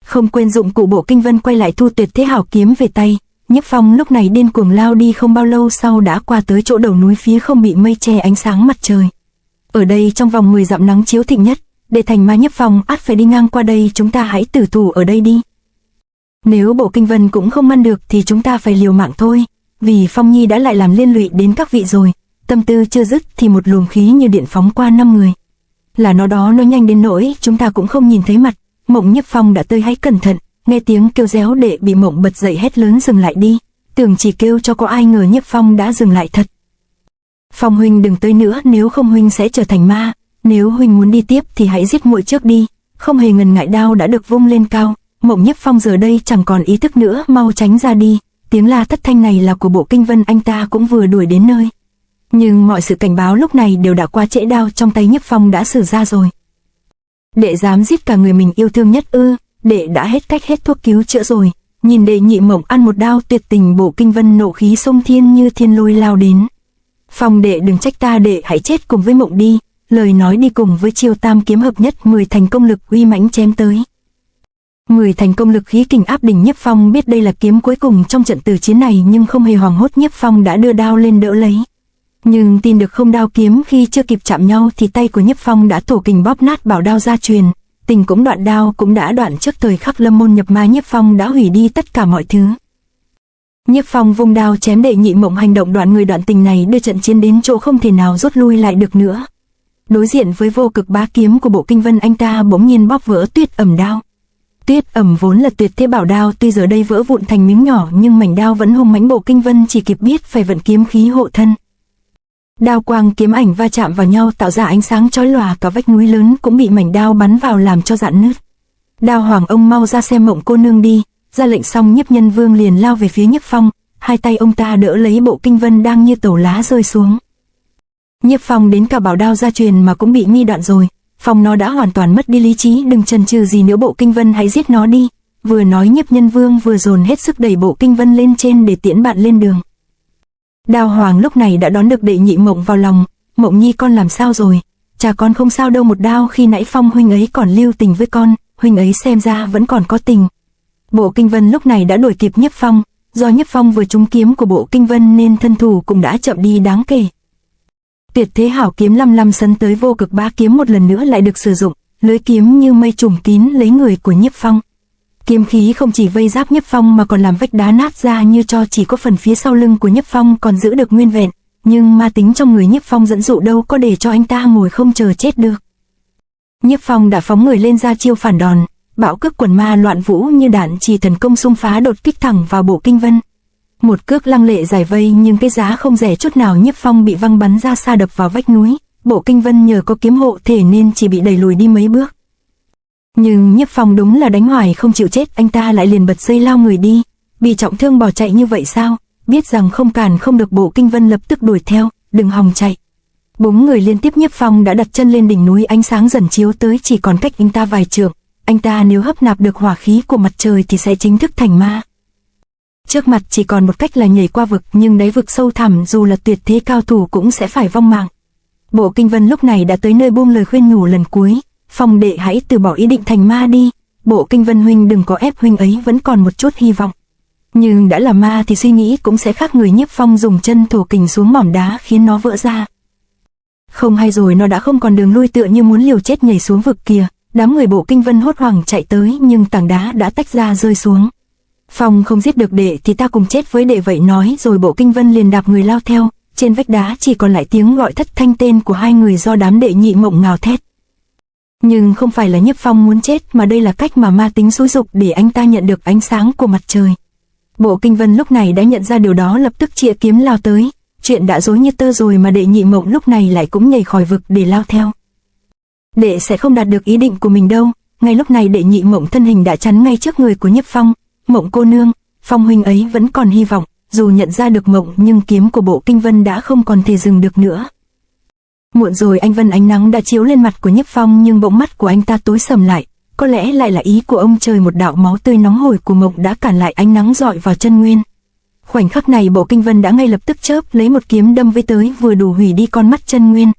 Không quên dụng cụ, Bộ Kinh Vân quay lại thu Tuyệt Thế Hảo Kiếm về tay. Nhiếp Phong lúc này điên cuồng lao đi, không bao lâu sau đã qua tới chỗ đầu núi phía không bị mây che ánh sáng mặt trời. Ở đây trong vòng 10 dặm nắng chiếu thịnh nhất, để thành ma Nhiếp Phong ắt phải đi ngang qua đây, chúng ta hãy tử thủ ở đây đi. Nếu Bộ Kinh Vân cũng không ngăn được thì chúng ta phải liều mạng thôi, vì Phong Nhi đã lại làm liên lụy đến các vị rồi. Tâm tư chưa dứt thì một luồng khí như điện phóng qua 5 người. Là nó đó, nó nhanh đến nỗi chúng ta cũng không nhìn thấy mặt. Mộng Nhiếp Phong đã tơi, hãy cẩn thận. Nghe tiếng kêu réo đệ bị Mộng bật dậy hét lớn dừng lại đi. Tưởng chỉ kêu cho có ai ngờ Nhiếp Phong đã dừng lại thật. Phong huynh đừng tới nữa, nếu không huynh sẽ trở thành ma. Nếu huynh muốn đi tiếp thì hãy giết muội trước đi. Không hề ngần ngại, đao đã được vung lên cao. Mộng Nhiếp Phong giờ đây chẳng còn ý thức nữa, mau tránh ra đi. Tiếng la thất thanh này là của Bộ Kinh Vân, anh ta cũng vừa đuổi đến nơi. Nhưng mọi sự cảnh báo lúc này đều đã qua trễ, đao trong tay Nhiếp Phong đã sử ra rồi. Đệ dám giết cả người mình yêu thương nhất ư? Đệ đã hết cách hết thuốc cứu chữa rồi. Nhìn đệ nhị Mộng ăn một đao tuyệt tình, Bộ Kinh Vân nộ khí xông thiên như thiên lôi lao đến. Phong đệ đừng trách ta, đệ hãy chết cùng với Mộng đi. Lời nói đi cùng với chiêu tam kiếm hợp nhất, 10 thành công lực uy mãnh chém tới. 10 thành công lực khí kình áp đỉnh. Nhiếp Phong biết đây là kiếm cuối cùng trong trận tử chiến này nhưng không hề hoảng hốt. Nhiếp Phong đã đưa đao lên đỡ lấy. Nhưng tin được không, đao kiếm khi chưa kịp chạm nhau thì tay của Nhiếp Phong đã thổ kình bóp nát bảo đao gia truyền. Tình cũng đoạn, đao cũng đã đoạn. Trước thời khắc lâm môn nhập ma, Nhiếp Phong đã hủy đi tất cả mọi thứ. Nhiếp Phong vung đao chém đệ nhị Mộng, hành động đoạn người đoạn tình này đưa trận chiến đến chỗ không thể nào rút lui lại được nữa. Đối diện với vô cực bá kiếm của Bộ Kinh Vân, anh ta bỗng nhiên bóp vỡ Tuyết Ẩm đao. Tuyết Ẩm vốn là tuyệt thế bảo đao, tuy giờ đây vỡ vụn thành miếng nhỏ nhưng mảnh đao vẫn hung mãnh. Bộ Kinh Vân chỉ kịp biết phải vận kiếm khí hộ thân. Đao quang kiếm ảnh va chạm vào nhau tạo ra ánh sáng chói lòa, cả vách núi lớn cũng bị mảnh đao bắn vào làm cho rạn nứt. Đao Hoàng ông mau ra xem Mộng cô nương đi. Ra lệnh xong, Nhiếp Nhân Vương liền lao về phía Nhiếp Phong, hai tay ông ta đỡ lấy Bộ Kinh Vân đang như tàu lá rơi xuống. Nhiếp Phong đến cả bảo đao gia truyền mà cũng bị mi đoạn rồi, Phong nó đã hoàn toàn mất đi lý trí, đừng chần chừ gì nữa Bộ Kinh Vân, hãy giết nó đi. Vừa nói Nhiếp Nhân Vương vừa dồn hết sức đẩy Bộ Kinh Vân lên trên để tiễn bạn lên đường. Đao Hoàng lúc này đã đón được Đệ Nhị Mộng vào lòng. Mộng nhi con làm sao rồi? Cha con không sao đâu, một đao khi nãy Phong huynh ấy còn lưu tình với con, huynh ấy xem ra vẫn còn có tình. Bộ Kinh Vân lúc này đã đuổi kịp Nhiếp Phong, do Nhiếp Phong vừa trúng kiếm của Bộ Kinh Vân nên thân thủ cũng đã chậm đi đáng kể. Tuyệt thế hảo kiếm 55 sấn tới vô cực bá kiếm một lần nữa lại được sử dụng, lưới kiếm như mây trùm kín lấy người của Nhiếp Phong. Kiếm khí không chỉ vây giáp Nhiếp Phong mà còn làm vách đá nát ra như cho, chỉ có phần phía sau lưng của Nhiếp Phong còn giữ được nguyên vẹn, nhưng ma tính trong người Nhiếp Phong dẫn dụ đâu có để cho anh ta ngồi không chờ chết được. Nhiếp Phong đã phóng người lên ra chiêu phản đòn, bão cước quần ma loạn vũ như đạn chỉ thần công xung phá đột kích thẳng vào Bộ Kinh Vân. Một cước lăng lệ giải vây nhưng cái giá không rẻ chút nào, Nhiếp Phong bị văng bắn ra xa đập vào vách núi. Bộ Kinh Vân nhờ có kiếm hộ thể nên chỉ bị đẩy lùi đi mấy bước. Nhưng Nhiếp Phong đúng là đánh hoài không chịu chết, anh ta lại liền bật dây lao người đi. Bị trọng thương bỏ chạy như vậy sao? Biết rằng không cản không được, Bộ Kinh Vân lập tức đuổi theo, đừng hòng chạy. 4 người liên tiếp, Nhiếp Phong đã đặt chân lên đỉnh núi, ánh sáng dần chiếu tới, chỉ còn cách anh ta vài trượng. Anh ta nếu hấp nạp được hỏa khí của mặt trời thì sẽ chính thức thành ma. Trước mặt chỉ còn một cách là nhảy qua vực, nhưng đáy vực sâu thẳm dù là tuyệt thế cao thủ cũng sẽ phải vong mạng. Bộ Kinh Vân lúc này đã tới nơi buông lời khuyên nhủ lần cuối. Phong đệ hãy từ bỏ ý định thành ma đi. Bộ Kinh Vân huynh đừng có ép, huynh ấy vẫn còn một chút hy vọng. Nhưng đã là ma thì suy nghĩ cũng sẽ khác người. Nhiếp Phong dùng chân thổ kình xuống mỏm đá khiến nó vỡ ra. Không hay rồi, nó đã không còn đường lui, tựa như muốn liều chết nhảy xuống vực kìa. Đám người Bộ Kinh Vân hốt hoảng chạy tới nhưng tảng đá đã tách ra rơi xuống. Phong không giết được đệ thì ta cùng chết với đệ vậy, nói rồi Bộ Kinh Vân liền đạp người lao theo. Trên vách đá chỉ còn lại tiếng gọi thất thanh tên của hai người do đám Đệ Nhị Mộng ngào thét. Nhưng không phải là Nhiếp Phong muốn chết mà đây là cách mà ma tính xúi dục để anh ta nhận được ánh sáng của mặt trời. Bộ Kinh Vân lúc này đã nhận ra điều đó, lập tức chĩa kiếm lao tới. Chuyện đã rối như tơ rồi mà Đệ Nhị Mộng lúc này lại cũng nhảy khỏi vực để lao theo. Đệ sẽ không đạt được ý định của mình đâu. Ngay lúc này Đệ Nhị Mộng thân hình đã chắn ngay trước người của Nhiếp Phong. Mộng cô nương, Phong huynh ấy vẫn còn hy vọng. Dù nhận ra được Mộng nhưng kiếm của Bộ Kinh Vân đã không còn thể dừng được nữa. Muộn rồi, anh Vân, ánh nắng đã chiếu lên mặt của Nhiếp Phong nhưng bỗng mắt của anh ta tối sầm lại. Có lẽ lại là ý của ông trời, một đạo máu tươi nóng hổi của Mộng đã cản lại ánh nắng rọi vào chân nguyên. Khoảnh khắc này Bộ Kinh Vân đã ngay lập tức chớp lấy một kiếm đâm với tới, vừa đủ hủy đi con mắt chân nguyên.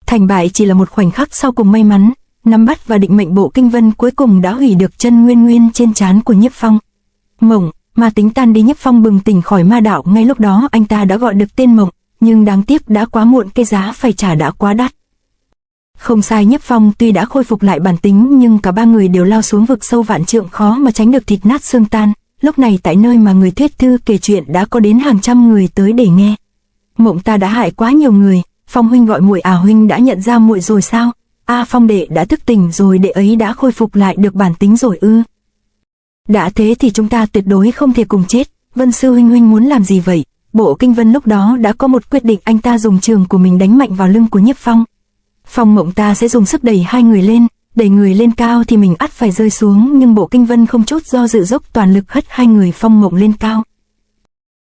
Thành bại chỉ là một khoảnh khắc sau cùng may mắn, nắm bắt và định mệnh Bộ Kinh Vân cuối cùng đã hủy được chân nguyên trên trán của Nhiếp Phong. Mộng, ma tính tan đi. Nhiếp Phong bừng tỉnh khỏi ma đạo, ngay lúc đó anh ta đã gọi được tên Mộng, nhưng đáng tiếc đã quá muộn, cái giá phải trả đã quá đắt. Không sai, Nhiếp Phong tuy đã khôi phục lại bản tính nhưng cả ba người đều lao xuống vực sâu vạn trượng, khó mà tránh được thịt nát xương tan. Lúc này tại nơi mà người thuyết thư kể chuyện đã có đến hàng trăm người tới để nghe. Mộng, ta đã hại quá nhiều người. Phong huynh gọi muội à? Huynh đã nhận ra muội rồi sao? Phong đệ đã thức tỉnh rồi, đệ ấy đã khôi phục lại được bản tính rồi ư? Đã thế thì chúng ta tuyệt đối không thể cùng chết. Vân sư huynh muốn làm gì vậy? Bộ Kinh Vân lúc đó đã có một quyết định, anh ta dùng trường của mình đánh mạnh vào lưng của Nhiếp Phong. Phong Mộng, ta sẽ dùng sức đẩy hai người lên, đẩy người lên cao thì mình ắt phải rơi xuống, nhưng Bộ Kinh Vân không chút do dự dốc toàn lực hất hai người Phong Mộng lên cao.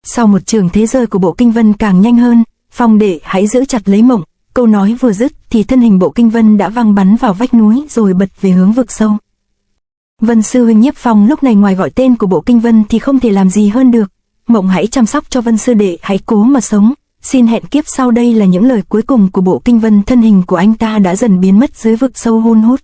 Sau một trường thế rơi của Bộ Kinh Vân càng nhanh hơn. Phong đệ hãy giữ chặt lấy Mộng. Câu nói vừa dứt thì thân hình Bộ Kinh Vân đã văng bắn vào vách núi rồi bật về hướng vực sâu. Vân sư huynh, Nhiếp Phong lúc này ngoài gọi tên của Bộ Kinh Vân thì không thể làm gì hơn được. Mộng hãy chăm sóc cho Vân sư đệ, hãy cố mà sống. Xin hẹn kiếp sau. Đây là những lời cuối cùng của Bộ Kinh Vân. Thân hình của anh ta đã dần biến mất dưới vực sâu hun hút.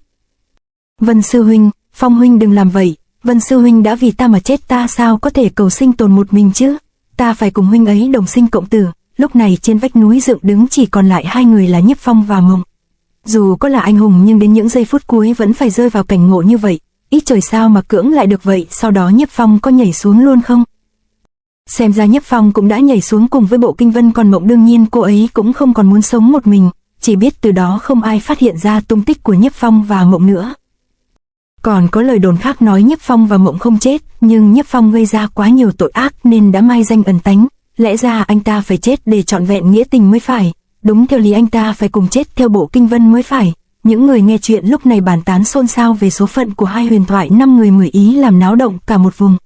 Vân sư huynh, Phong huynh đừng làm vậy. Vân sư huynh đã vì ta mà chết, ta sao có thể cầu sinh tồn một mình chứ? Ta phải cùng huynh ấy đồng sinh cộng tử. Lúc này trên vách núi dựng đứng chỉ còn lại hai người là Nhiếp Phong và Mộng. Dù có là anh hùng nhưng đến những giây phút cuối vẫn phải rơi vào cảnh ngộ như vậy. Ít trời sao mà cưỡng lại được vậy. Sau đó Nhiếp Phong có nhảy xuống luôn không? Xem ra Nhiếp Phong cũng đã nhảy xuống cùng với Bộ Kinh Vân, còn Mộng đương nhiên cô ấy cũng không còn muốn sống một mình. Chỉ biết từ đó không ai phát hiện ra tung tích của Nhiếp Phong và Mộng nữa. Còn có lời đồn khác nói Nhiếp Phong và Mộng không chết, nhưng Nhiếp Phong gây ra quá nhiều tội ác nên đã mai danh ẩn tánh. Lẽ ra anh ta phải chết để trọn vẹn nghĩa tình mới phải. Đúng theo lý anh ta phải cùng chết theo Bộ Kinh Vân mới phải. Những người nghe chuyện lúc này bàn tán xôn xao về số phận của hai huyền thoại 5 người 10 ý, làm náo động cả một vùng.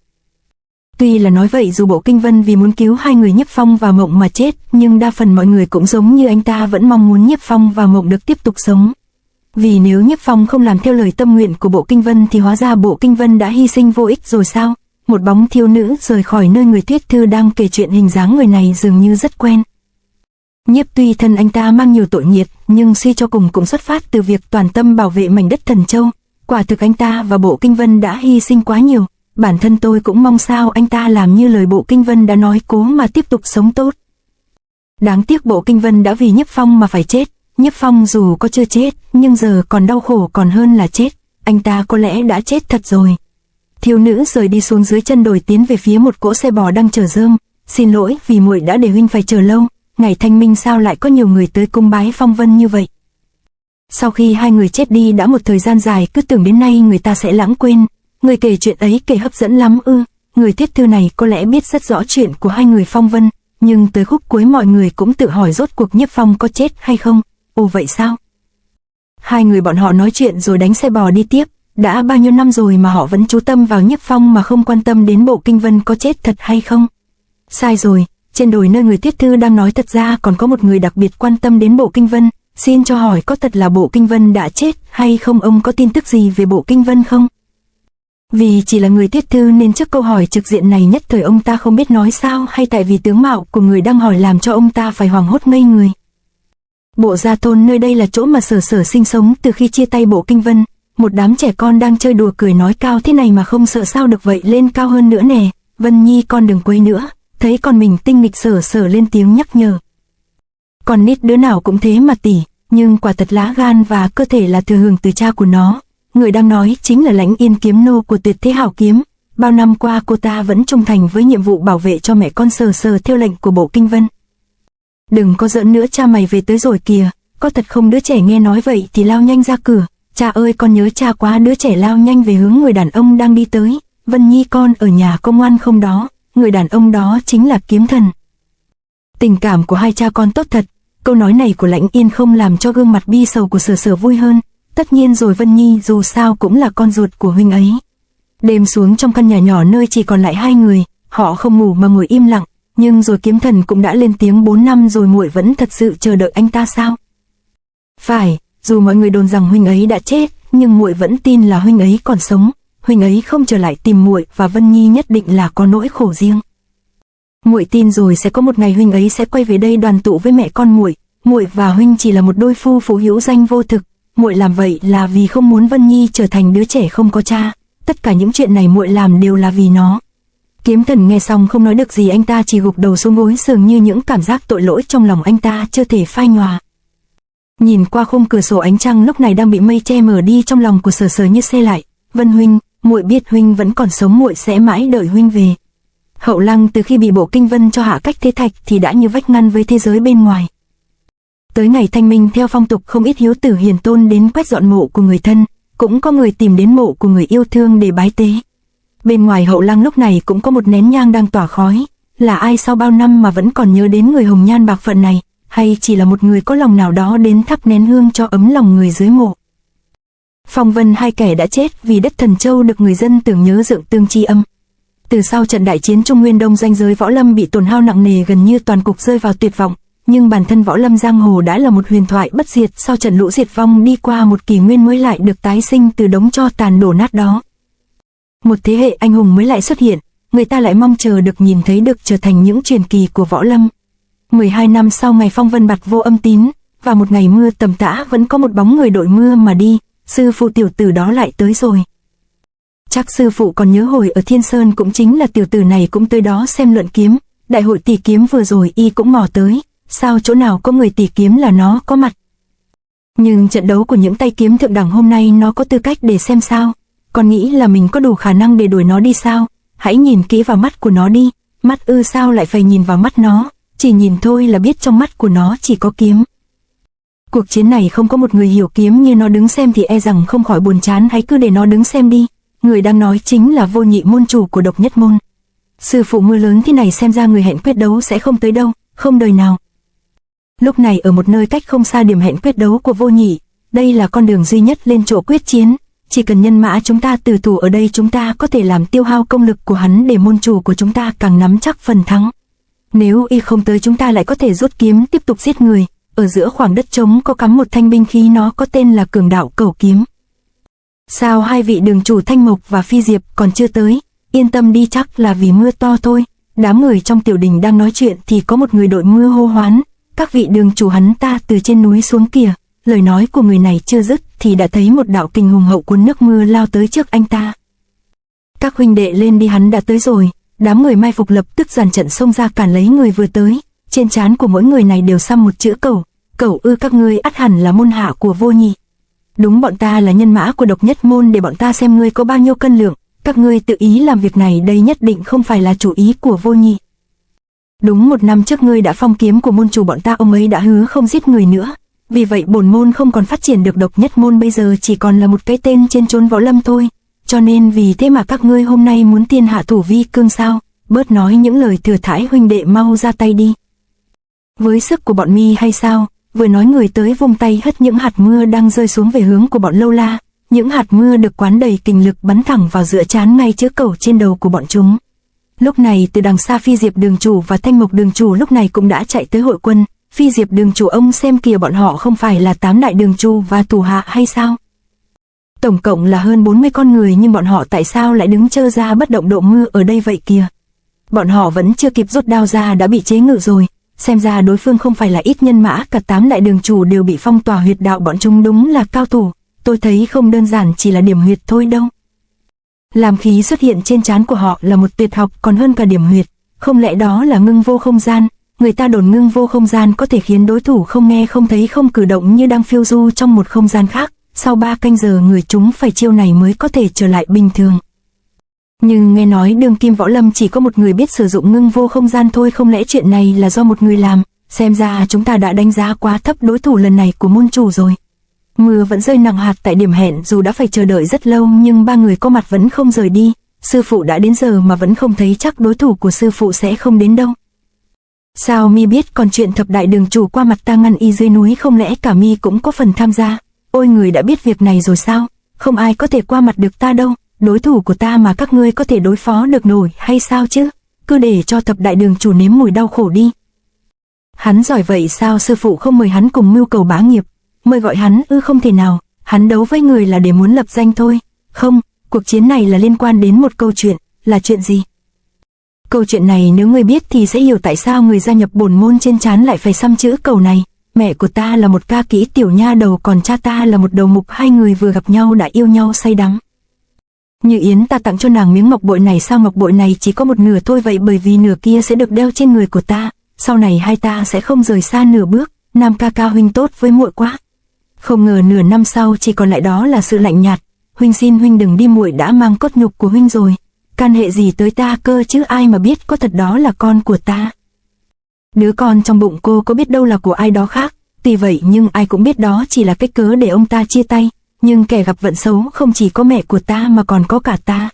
Tuy là nói vậy, dù Bộ Kinh Vân vì muốn cứu hai người Nhiếp Phong và Mộng mà chết, nhưng đa phần mọi người cũng giống như anh ta vẫn mong muốn Nhiếp Phong và Mộng được tiếp tục sống. Vì nếu Nhiếp Phong không làm theo lời tâm nguyện của Bộ Kinh Vân thì hóa ra Bộ Kinh Vân đã hy sinh vô ích rồi sao? Một bóng thiếu nữ rời khỏi nơi người Tuyết Thư đang kể chuyện, hình dáng người này dường như rất quen. Nhiếp tuy thân anh ta mang nhiều tội nghiệp, nhưng suy cho cùng cũng xuất phát từ việc toàn tâm bảo vệ mảnh đất Thần Châu. Quả thực anh ta và Bộ Kinh Vân đã hy sinh quá nhiều. Bản thân tôi cũng mong sao anh ta làm như lời Bộ Kinh Vân đã nói, cố mà tiếp tục sống tốt. Đáng tiếc Bộ Kinh Vân đã vì Nhiếp Phong mà phải chết. Nhiếp Phong dù có chưa chết, nhưng giờ còn đau khổ còn hơn là chết. Anh ta có lẽ đã chết thật rồi. Thiếu nữ rời đi xuống dưới chân đồi, tiến về phía một cỗ xe bò đang chở rơm. Xin lỗi vì muội đã để huynh phải chờ lâu. Ngày thanh minh sao lại có nhiều người tới cung bái Phong Vân như vậy? Sau khi hai người chết đi đã một thời gian dài, cứ tưởng đến nay người ta sẽ lãng quên. Người kể chuyện ấy kể hấp dẫn lắm ư? Người Tuyết Thư này có lẽ biết rất rõ chuyện của hai người Phong Vân, nhưng tới khúc cuối mọi người cũng tự hỏi rốt cuộc Nhiếp Phong có chết hay không. Ồ vậy sao? Hai người bọn họ nói chuyện rồi đánh xe bò đi tiếp. Đã bao nhiêu năm rồi mà họ vẫn chú tâm vào Nhiếp Phong mà không quan tâm đến Bộ Kinh Vân có chết thật hay không. Sai rồi, trên đồi nơi người Tuyết Thư đang nói thật ra còn có một người đặc biệt quan tâm đến Bộ Kinh Vân. Xin cho hỏi có thật là Bộ Kinh Vân đã chết hay không, ông có tin tức gì về Bộ Kinh Vân không? Vì chỉ là người Tuyết Thư nên trước câu hỏi trực diện này nhất thời ông ta không biết nói sao, hay tại vì tướng mạo của người đang hỏi làm cho ông ta phải hoảng hốt ngây người. Bộ Gia Thôn nơi đây là chỗ mà Sở Sở sinh sống từ khi chia tay Bộ Kinh Vân. Một đám trẻ con đang chơi đùa cười nói cao thế này mà không sợ sao được vậy, lên cao hơn nữa nè. Vân Nhi con đừng quấy nữa. Thấy con mình tinh nghịch, Sở Sở lên tiếng nhắc nhở. Con nít đứa nào cũng thế mà tỷ, nhưng quả thật lá gan và cơ thể là thừa hưởng từ cha của nó. Người đang nói chính là Lãnh Yên, kiếm nô của Tuyệt Thế Hảo Kiếm. Bao năm qua cô ta vẫn trung thành với nhiệm vụ bảo vệ cho mẹ con Sở Sở theo lệnh của Bộ Kinh Vân. Đừng có giỡn nữa, cha mày về tới rồi kìa. Có thật không? Đứa trẻ nghe nói vậy thì lao nhanh ra cửa. Cha ơi con nhớ cha quá. Đứa trẻ lao nhanh về hướng người đàn ông đang đi tới. Vân Nhi con ở nhà có ngoan không đó? Người đàn ông đó chính là Kiếm Thần. Tình cảm của hai cha con tốt thật. Câu nói này của Lãnh Yên không làm cho gương mặt bi sầu của Sở Sở vui hơn. Tất nhiên rồi, Vân Nhi dù sao cũng là con ruột của huynh ấy. Đêm xuống trong căn nhà nhỏ nơi chỉ còn lại hai người, họ không ngủ mà ngồi im lặng. Nhưng rồi Kiếm Thần cũng đã lên tiếng, 4 năm rồi muội vẫn thật sự chờ đợi anh ta sao? Phải, dù mọi người đồn rằng huynh ấy đã chết, nhưng muội vẫn tin là huynh ấy còn sống. Huynh ấy không trở lại tìm muội và Vân Nhi nhất định là có nỗi khổ riêng. Muội tin rồi sẽ có một ngày huynh ấy sẽ quay về đây đoàn tụ với mẹ con muội. Muội và huynh chỉ là một đôi phu phụ hữu danh vô thực. Muội làm vậy là vì không muốn Vân Nhi trở thành đứa trẻ không có cha. Tất cả những chuyện này muội làm đều là vì nó. Kiếm Thần nghe xong không nói được gì, anh ta chỉ gục đầu xuống gối, dường như những cảm giác tội lỗi trong lòng anh ta chưa thể phai nhòa. Nhìn qua khung cửa sổ, ánh trăng lúc này đang bị mây che mờ đi, trong lòng của Sở Sở như xe lại. Vân huynh, muội biết huynh vẫn còn sống, muội sẽ mãi đợi huynh về. Hậu Lăng từ khi bị Bộ Kinh Vân cho hạ cách thế thạch thì đã như vách ngăn với thế giới bên ngoài. Tới ngày thanh minh, theo phong tục không ít hiếu tử hiền tôn đến quét dọn mộ của người thân, cũng có người tìm đến mộ của người yêu thương để bái tế. Bên ngoài Hậu Lăng lúc này cũng có một nén nhang đang tỏa khói. Là ai sau bao năm mà vẫn còn nhớ đến người hồng nhan bạc phận này, hay chỉ là một người có lòng nào đó đến thắp nén hương cho ấm lòng người dưới mộ? Phong Vân, hai kẻ đã chết vì đất Thần Châu được người dân tưởng nhớ dựng tương tri âm. Từ sau trận đại chiến Trung Nguyên Đông, danh giới võ lâm bị tổn hao nặng nề, gần như toàn cục rơi vào tuyệt vọng. Nhưng bản thân võ lâm giang hồ đã là một huyền thoại bất diệt, sau trận lũ diệt vong đi qua một kỷ nguyên mới lại được tái sinh từ đống tro tàn đổ nát đó. Một thế hệ anh hùng mới lại xuất hiện, người ta lại mong chờ được nhìn thấy, được trở thành những truyền kỳ của võ lâm. 12 năm sau ngày Phong Vân bặt vô âm tín, và một ngày mưa tầm tã vẫn có một bóng người đội mưa mà đi, sư phụ tiểu tử đó lại tới rồi. Chắc sư phụ còn nhớ hồi ở Thiên Sơn cũng chính là tiểu tử này cũng tới đó xem luận kiếm, đại hội tỷ kiếm vừa rồi y cũng mò tới, sao chỗ nào có người tỷ kiếm là nó có mặt. Nhưng trận đấu của những tay kiếm thượng đẳng hôm nay nó có tư cách để xem sao? Còn nghĩ là mình có đủ khả năng để đuổi nó đi sao? Hãy nhìn kỹ vào mắt của nó đi. Mắt ư? Sao lại phải nhìn vào mắt nó? Chỉ nhìn thôi là biết trong mắt của nó chỉ có kiếm. Cuộc chiến này không có một người hiểu kiếm như nó đứng xem thì e rằng không khỏi buồn chán. Hãy cứ để nó đứng xem đi. Người đang nói chính là Vô Nhị môn chủ của Độc Nhất môn. Sư phụ mưa lớn thế này xem ra người hẹn quyết đấu sẽ không tới đâu, không đời nào. Lúc này ở một nơi cách không xa điểm hẹn quyết đấu của Vô Nhị, đây là con đường duy nhất lên chỗ quyết chiến. Chỉ cần nhân mã chúng ta tử thủ ở đây, chúng ta có thể làm tiêu hao công lực của hắn để môn chủ của chúng ta càng nắm chắc phần thắng. Nếu y không tới, chúng ta lại có thể rút kiếm tiếp tục giết người, ở giữa khoảng đất trống có cắm một thanh binh khí, nó có tên là Cường Đạo Cẩu Kiếm. Sao hai vị đường chủ Thanh Mộc và Phi Diệp còn chưa tới? Yên tâm đi, chắc là vì mưa to thôi. Đám người trong tiểu đình đang nói chuyện thì có một người đội mưa hô hoán, các vị đường chủ, hắn ta từ trên núi xuống kìa. Lời nói của người này chưa dứt thì đã thấy một đạo kình hùng hậu cuốn nước mưa lao tới trước anh ta. Các huynh đệ lên đi, hắn đã tới rồi. Đám người mai phục lập tức dàn trận xông ra cản lấy người vừa tới. Trên trán của mỗi người này đều xăm một chữ Cẩu. Cẩu ư? Các ngươi ắt hẳn là môn hạ của Vô Nhị. Đúng, bọn ta là nhân mã của Độc Nhất Môn, để bọn ta xem ngươi có bao nhiêu cân lượng. Các ngươi tự ý làm việc này, đây nhất định không phải là chủ ý của Vô Nhị. Đúng 1 năm trước ngươi đã phong kiếm của môn chủ bọn ta, ông ấy đã hứa không giết người nữa. Vì vậy bổn môn không còn phát triển được Độc Nhất Môn, bây giờ chỉ còn là một cái tên trên chốn võ lâm thôi. Cho nên vì thế mà các ngươi hôm nay muốn tiên hạ thủ vi cương sao? Bớt nói những lời thừa thãi, huynh đệ mau ra tay đi. Với sức của bọn mi hay sao? Vừa nói người tới vung tay hất những hạt mưa đang rơi xuống về hướng của bọn Lâu La. Những hạt mưa được quán đầy kình lực bắn thẳng vào giữa trán ngay chữ Cẩu trên đầu của bọn chúng. Lúc này từ đằng xa Phi Diệp đường chủ và Thanh Mộc đường chủ lúc này cũng đã chạy tới hội quân. Phi Diệp đường chủ, ông xem kìa, bọn họ không phải là 8 đại đường chủ và thủ hạ hay sao? Tổng cộng là hơn 40 con người, nhưng bọn họ tại sao lại đứng trơ ra bất động độ mưa ở đây vậy kìa? Bọn họ vẫn chưa kịp rút đao ra đã bị chế ngự rồi. Xem ra đối phương không phải là ít nhân mã, cả 8 đại đường chủ đều bị phong tỏa huyệt đạo, bọn chúng đúng là cao thủ. Tôi thấy không đơn giản chỉ là điểm huyệt thôi đâu. Làm khí xuất hiện trên trán của họ là một tuyệt học còn hơn cả điểm huyệt. Không lẽ đó là ngưng vô không gian? Người ta đồn ngưng vô không gian có thể khiến đối thủ không nghe không thấy không cử động, như đang phiêu du trong một không gian khác. Sau 3 canh giờ người chúng phải chiêu này mới có thể trở lại bình thường. Nhưng nghe nói đương kim võ lâm chỉ có một người biết sử dụng ngưng vô không gian thôi, không lẽ chuyện này là do một người làm? Xem ra chúng ta đã đánh giá quá thấp đối thủ lần này của môn chủ rồi. Mưa vẫn rơi nặng hạt tại điểm hẹn, dù đã phải chờ đợi rất lâu nhưng 3 người có mặt vẫn không rời đi. Sư phụ đã đến giờ mà vẫn không thấy, chắc đối thủ của sư phụ sẽ không đến đâu. Sao mi biết? Còn chuyện thập đại đường chủ qua mặt ta ngăn y dưới núi, không lẽ cả mi cũng có phần tham gia? Ôi, người đã biết việc này rồi sao? Không ai có thể qua mặt được ta đâu. Đối thủ của ta mà các ngươi có thể đối phó được nổi hay sao chứ? Cứ để cho thập đại đường chủ nếm mùi đau khổ đi. Hắn giỏi vậy sao sư phụ không mời hắn cùng mưu cầu bá nghiệp? Mời gọi hắn ư? Không thể nào. Hắn đấu với người là để muốn lập danh thôi. Không, cuộc chiến này là liên quan đến một câu chuyện. Là chuyện gì? Câu chuyện này nếu ngươi biết thì sẽ hiểu tại sao người gia nhập bổn môn trên trán lại phải xăm chữ Cẩu này. Mẹ của ta là một ca kỹ tiểu nha đầu, còn cha ta là một đầu mục, hai người vừa gặp nhau đã yêu nhau say đắm. Như Yến ta tặng cho nàng miếng ngọc bội này, sao ngọc bội này chỉ có một nửa thôi vậy? Bởi vì nửa kia sẽ được đeo trên người của ta, sau này hai ta sẽ không rời xa nửa bước. Nam ca ca huynh tốt với muội quá. Không ngờ nửa năm sau chỉ còn lại đó là sự lạnh nhạt. Huynh xin huynh đừng đi, muội đã mang cốt nhục của huynh rồi. Can hệ gì tới ta cơ chứ? Ai mà biết có thật đó là con của ta. Đứa con trong bụng cô có biết đâu là của ai đó khác. Tuy vậy nhưng ai cũng biết đó chỉ là cách cớ để ông ta chia tay. Nhưng kẻ gặp vận xấu không chỉ có mẹ của ta mà còn có cả ta.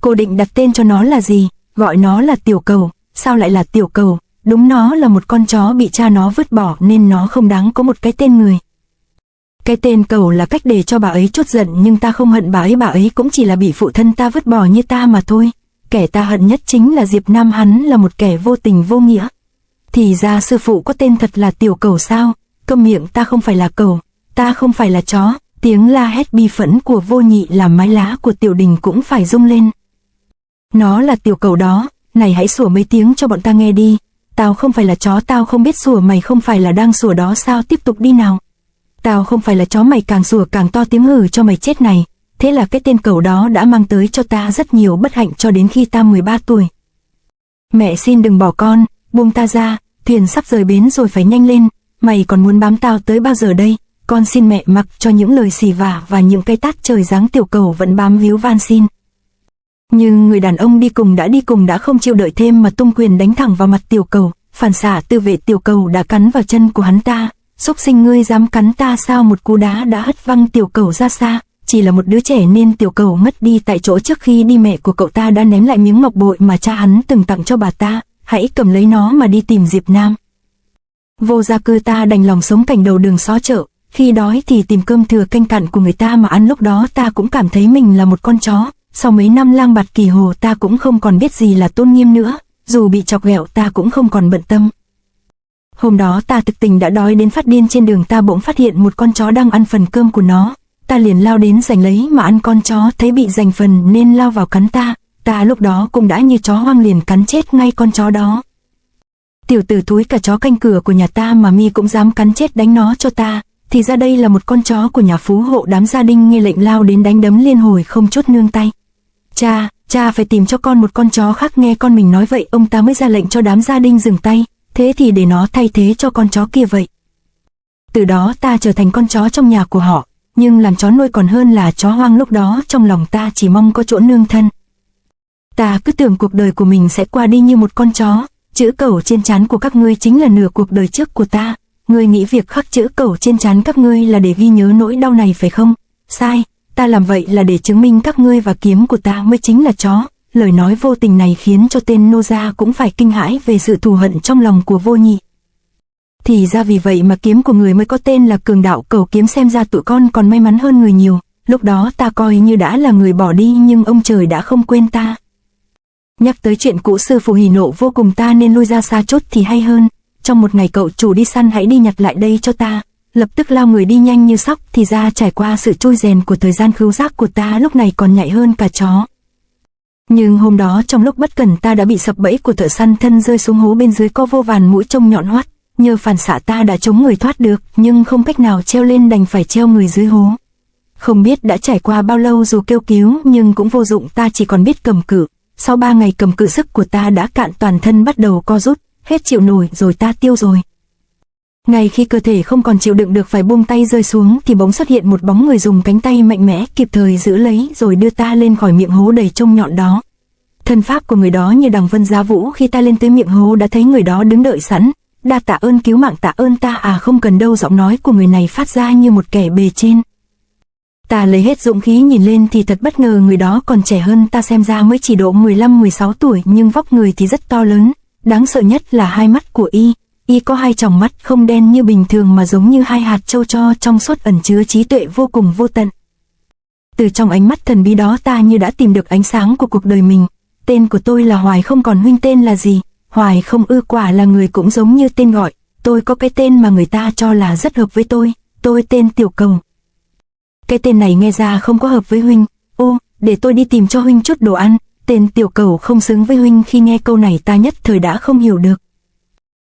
Cô định đặt tên cho nó là gì? Gọi nó là Tiểu Cẩu. Sao lại là Tiểu Cẩu? Đúng, nó là một con chó bị cha nó vứt bỏ nên nó không đáng có một cái tên người. Cái tên Cẩu là cách để cho bà ấy trút giận, nhưng ta không hận bà ấy cũng chỉ là bị phụ thân ta vứt bỏ như ta mà thôi. Kẻ ta hận nhất chính là Diệp Nam, hắn là một kẻ vô tình vô nghĩa. Thì ra sư phụ có tên thật là Tiểu Cẩu sao? Câm miệng, ta không phải là cẩu, ta không phải là chó. Tiếng la hét bi phẫn của Vô Nhị làm mái lá của tiểu đình cũng phải rung lên. Nó là Tiểu Cẩu đó, này hãy sủa mấy tiếng cho bọn ta nghe đi. Tao không phải là chó, tao không biết sủa, mày không phải là đang sủa đó sao? Tiếp tục đi nào. Tao không phải là chó, mày càng sủa càng to tiếng, hử cho mày chết này. Thế là cái tên Cẩu đó đã mang tới cho ta rất nhiều bất hạnh cho đến khi ta 13 tuổi. Mẹ xin đừng bỏ con, buông ta ra, thuyền sắp rời bến rồi, phải nhanh lên. Mày còn muốn bám tao tới bao giờ đây? Con xin mẹ mặc cho những lời xì vả và những cái tát trời giáng. Tiểu Cẩu vẫn bám víu van xin. Nhưng người đàn ông đi cùng đã không chịu đợi thêm mà tung quyền đánh thẳng vào mặt Tiểu Cẩu. Phản xạ tự vệ, Tiểu Cẩu đã cắn vào chân của hắn ta. Xúc sinh, ngươi dám cắn ta sao? Một cú đá đã hất văng Tiểu Cẩu ra xa. Chỉ là một đứa trẻ nên Tiểu Cẩu mất đi tại chỗ. Trước khi đi mẹ của cậu ta đã ném lại miếng ngọc bội mà cha hắn từng tặng cho bà ta. Hãy cầm lấy nó mà đi tìm Diệp Nam. Vô gia cư ta đành lòng sống cảnh đầu đường xó chợ. Khi đói thì tìm cơm thừa canh cặn của người ta mà ăn. Lúc đó ta cũng cảm thấy mình là một con chó. Sau mấy năm lang bạt kỳ hồ ta cũng không còn biết gì là tôn nghiêm nữa. Dù bị chọc ghẹo ta cũng không còn bận tâm. Hôm đó ta thực tình đã đói đến phát điên, trên đường ta bỗng phát hiện một con chó đang ăn phần cơm của nó. Ta liền lao đến giành lấy mà ăn, con chó thấy bị giành phần nên lao vào cắn ta. Ta lúc đó cũng đã như chó hoang liền cắn chết ngay con chó đó. Tiểu tử thúi, cả chó canh cửa của nhà ta mà mi cũng dám cắn chết đánh nó cho ta. Thì ra đây là một con chó của nhà phú hộ. Đám gia đình nghe lệnh lao đến đánh đấm liên hồi không chút nương tay. Cha phải tìm cho con một con chó khác. Nghe con mình nói vậy, ông ta mới ra lệnh cho đám gia đình dừng tay. Thế thì để nó thay thế cho con chó kia vậy. Từ đó ta trở thành con chó trong nhà của họ, nhưng làm chó nuôi còn hơn là chó hoang. Lúc đó trong lòng ta chỉ mong có chỗ nương thân. Ta cứ tưởng cuộc đời của mình sẽ qua đi như một con chó. Chữ cẩu trên trán của các ngươi chính là nửa cuộc đời trước của ta. Ngươi nghĩ việc khắc chữ cẩu trên trán các ngươi là để ghi nhớ nỗi đau này phải không? Sai, ta làm vậy là để chứng minh các ngươi và kiếm của ta mới chính là chó. Lời nói vô tình này khiến cho tên nô gia cũng phải kinh hãi về sự thù hận trong lòng của Vô Nhị. Thì ra vì vậy mà kiếm của người mới có tên là Cường Đạo Cẩu Kiếm. Xem ra tụi con còn may mắn hơn người nhiều. Lúc đó ta coi như đã là người bỏ đi, nhưng ông trời đã không quên ta. Nhắc tới chuyện cũ, sư phụ hỉ nộ vô cùng, ta nên lui ra xa chút thì hay hơn. Trong một ngày cậu chủ đi săn, hãy đi nhặt lại đây cho ta. Lập tức lao người đi nhanh như sóc. Thì ra trải qua sự trôi rèn của thời gian, khứu giác của ta lúc này còn nhạy hơn cả chó. Nhưng hôm đó trong lúc bất cẩn ta đã bị sập bẫy của thợ săn, thân rơi xuống hố, bên dưới có vô vàn mũi trông nhọn hoắt. Nhờ phản xạ ta đã chống người thoát được, nhưng không cách nào treo lên, đành phải treo người dưới hố. Không biết đã trải qua bao lâu, dù kêu cứu nhưng cũng vô dụng, ta chỉ còn biết cầm cự. Sau 3 ngày cầm cự, sức của ta đã cạn, toàn thân bắt đầu co rút, hết chịu nổi rồi, ta tiêu rồi. Ngay khi cơ thể không còn chịu đựng được phải buông tay rơi xuống thì bỗng xuất hiện một bóng người dùng cánh tay mạnh mẽ kịp thời giữ lấy rồi đưa ta lên khỏi miệng hố đầy trông nhọn đó. Thân pháp của người đó như đằng vân giá vũ, khi ta lên tới miệng hố đã thấy người đó đứng đợi sẵn. Đa tạ ơn cứu mạng. Tạ ơn ta à? Không cần đâu. Giọng nói của người này phát ra như một kẻ bề trên. Ta lấy hết dũng khí nhìn lên thì thật bất ngờ, người đó còn trẻ hơn ta, xem ra mới chỉ độ 15-16 tuổi, nhưng vóc người thì rất to lớn. Đáng sợ nhất là hai mắt của y có 2 tròng mắt không đen như bình thường mà giống như 2 hạt châu tro trong suốt, ẩn chứa trí tuệ vô cùng vô tận. Từ trong ánh mắt thần bí đó ta như đã tìm được ánh sáng của cuộc đời mình. Tên của tôi là Hoài Không, còn huynh tên là gì? Hoài Không ư? Quả là người cũng giống như tên gọi. Tôi có cái tên mà người ta cho là rất hợp với tôi tên Tiểu Cầu. Cái tên này nghe ra không có hợp với huynh. Ô, để tôi đi tìm cho huynh chút đồ ăn. Tên Tiểu Cầu không xứng với huynh. Khi nghe câu này ta nhất thời đã không hiểu được.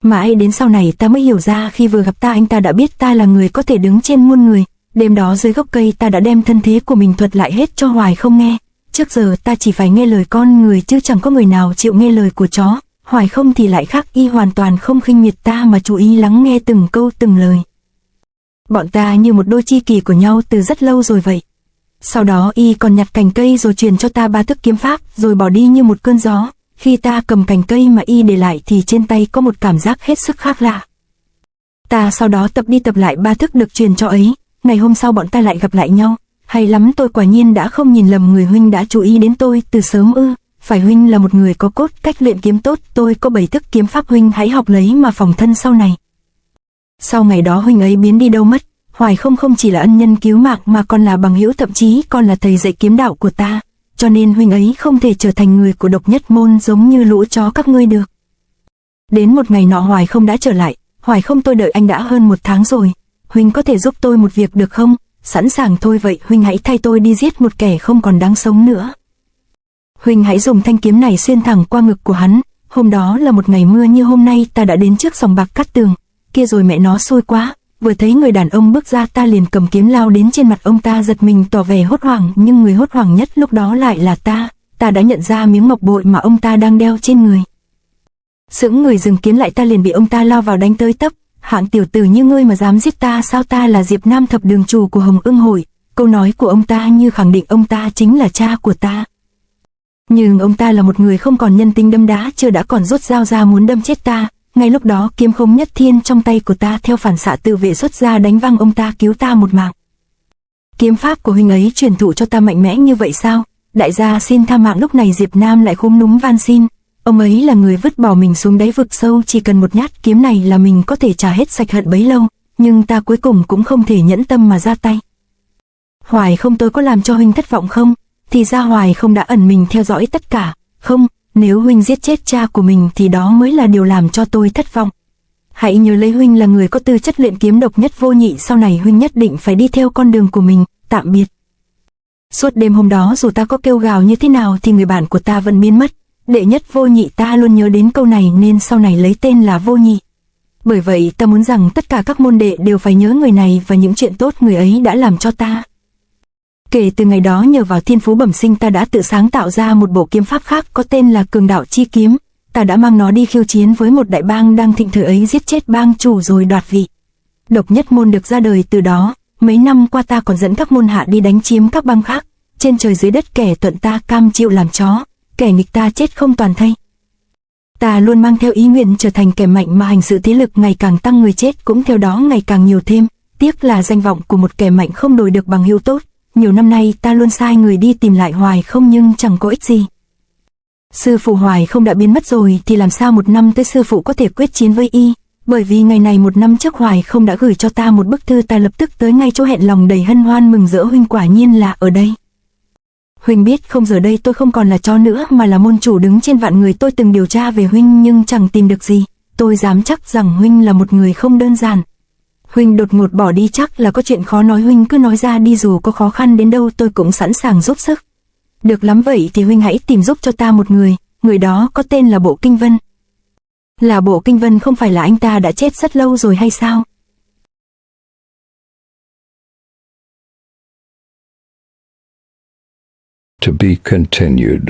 Mãi đến sau này ta mới hiểu ra, khi vừa gặp ta anh ta đã biết ta là người có thể đứng trên muôn người. Đêm đó dưới gốc cây ta đã đem thân thế của mình thuật lại hết cho Hoài Không nghe. Trước giờ ta chỉ phải nghe lời con người chứ chẳng có người nào chịu nghe lời của chó. Hoài Không thì lại khác, y hoàn toàn không khinh miệt ta mà chú ý lắng nghe từng câu từng lời. Bọn ta như một đôi tri kỷ của nhau từ rất lâu rồi vậy. Sau đó y còn nhặt cành cây rồi truyền cho ta 3 thức kiếm pháp rồi bỏ đi như một cơn gió. Khi ta cầm cành cây mà y để lại thì trên tay có một cảm giác hết sức khác lạ. Ta sau đó tập đi tập lại 3 thức được truyền cho ấy. Ngày hôm sau bọn ta lại gặp lại nhau. Hay lắm, tôi quả nhiên đã không nhìn lầm người, huynh đã chú ý đến tôi từ sớm ư? Phải, huynh là một người có cốt cách luyện kiếm tốt. Tôi có 7 thức kiếm pháp, huynh hãy học lấy mà phòng thân sau này. Sau ngày đó huynh ấy biến đi đâu mất. Hoài Không không chỉ là ân nhân cứu mạng mà còn là bằng hữu, thậm chí còn là thầy dạy kiếm đạo của ta. Cho nên huynh ấy không thể trở thành người của độc nhất môn giống như lũ chó các ngươi được. Đến một ngày nọ Hoài Không đã trở lại. Hoài Không, tôi đợi anh đã hơn 1 tháng rồi. Huynh có thể giúp tôi một việc được không? Sẵn sàng thôi. Vậy huynh hãy thay tôi đi giết một kẻ không còn đáng sống nữa. Huynh hãy dùng thanh kiếm này xuyên thẳng qua ngực của hắn. Hôm đó là một ngày mưa như hôm nay, ta đã đến trước sòng bạc Cát Tường. Kia rồi mẹ nó xui quá. Vừa thấy người đàn ông bước ra ta liền cầm kiếm lao đến trên mặt ông ta, giật mình tỏ vẻ hốt hoảng, nhưng người hốt hoảng nhất lúc đó lại là ta. Ta đã nhận ra miếng ngọc bội mà ông ta đang đeo trên người. Sững người dừng kiếm lại, ta liền bị ông ta lao vào đánh tới tấp. Hạng tiểu tử như ngươi mà dám giết ta sao? Ta là Diệp Nam, thập đường chủ của Hồng Ưng Hội. Câu nói của ông ta như khẳng định ông ta chính là cha của ta. Nhưng ông ta là một người không còn nhân tính, đâm đá chưa đã còn rút dao ra muốn đâm chết ta. Ngay lúc đó kiếm Không Nhất Thiên trong tay của ta theo phản xạ tự vệ xuất ra đánh văng ông ta, cứu ta một mạng. Kiếm pháp của huynh ấy truyền thụ cho ta mạnh mẽ như vậy sao? Đại gia xin tha mạng. Lúc này Diệp Nam lại khúm núm van xin. Ông ấy là người vứt bỏ mình xuống đáy vực sâu, chỉ cần một nhát kiếm này là mình có thể trả hết sạch hận bấy lâu. Nhưng ta cuối cùng cũng không thể nhẫn tâm mà ra tay. Hoài Không, tôi có làm cho huynh thất vọng không? Thì ra Hoài Không đã ẩn mình theo dõi tất cả. Không, nếu huynh giết chết cha của mình thì đó mới là điều làm cho tôi thất vọng. Hãy nhớ lấy huynh là người có tư chất luyện kiếm độc nhất vô nhị, sau này huynh nhất định phải đi theo con đường của mình, tạm biệt. Suốt đêm hôm đó dù ta có kêu gào như thế nào thì người bạn của ta vẫn biến mất. Đệ nhất vô nhị, ta luôn nhớ đến câu này nên sau này lấy tên là Vô Nhị. Bởi vậy ta muốn rằng tất cả các môn đệ đều phải nhớ người này và những chuyện tốt người ấy đã làm cho ta. Kể từ ngày đó nhờ vào thiên phú bẩm sinh ta đã tự sáng tạo ra một bộ kiếm pháp khác có tên là Cường Đạo Chi Kiếm. Ta đã mang nó đi khiêu chiến với một đại bang đang thịnh thời ấy, giết chết bang chủ rồi đoạt vị. Độc nhất môn được ra đời từ đó. Mấy năm qua ta còn dẫn các môn hạ đi đánh chiếm các bang khác. Trên trời dưới đất kẻ thuận ta cam chịu làm chó, kẻ nghịch ta chết không toàn thây. Ta luôn mang theo ý nguyện trở thành kẻ mạnh mà hành sự thế lực ngày càng tăng, người chết cũng theo đó ngày càng nhiều thêm. Tiếc là danh vọng của một kẻ mạnh không đổi được bằng hữu tốt. Nhiều năm nay ta luôn sai người đi tìm lại Hoài Không nhưng chẳng có ích gì. Sư phụ Hoài Không đã biến mất rồi thì làm sao một năm tới sư phụ có thể quyết chiến với y. Bởi vì ngày này một năm trước Hoài Không đã gửi cho ta một bức thư, ta lập tức tới ngay chỗ hẹn, lòng đầy hân hoan mừng rỡ. Huynh quả nhiên là ở đây. Huynh biết không, giờ đây tôi không còn là chó nữa mà là môn chủ đứng trên vạn người. Tôi từng điều tra về huynh nhưng chẳng tìm được gì. Tôi dám chắc rằng huynh là một người không đơn giản. Huynh đột ngột bỏ đi chắc là có chuyện khó nói, huynh cứ nói ra đi, dù có khó khăn đến đâu tôi cũng sẵn sàng giúp sức. Được lắm, vậy thì huynh hãy tìm giúp cho ta một người, người đó có tên là Bộ Kinh Vân. Là Bộ Kinh Vân, không phải là anh ta đã chết rất lâu rồi hay sao?
To be continued.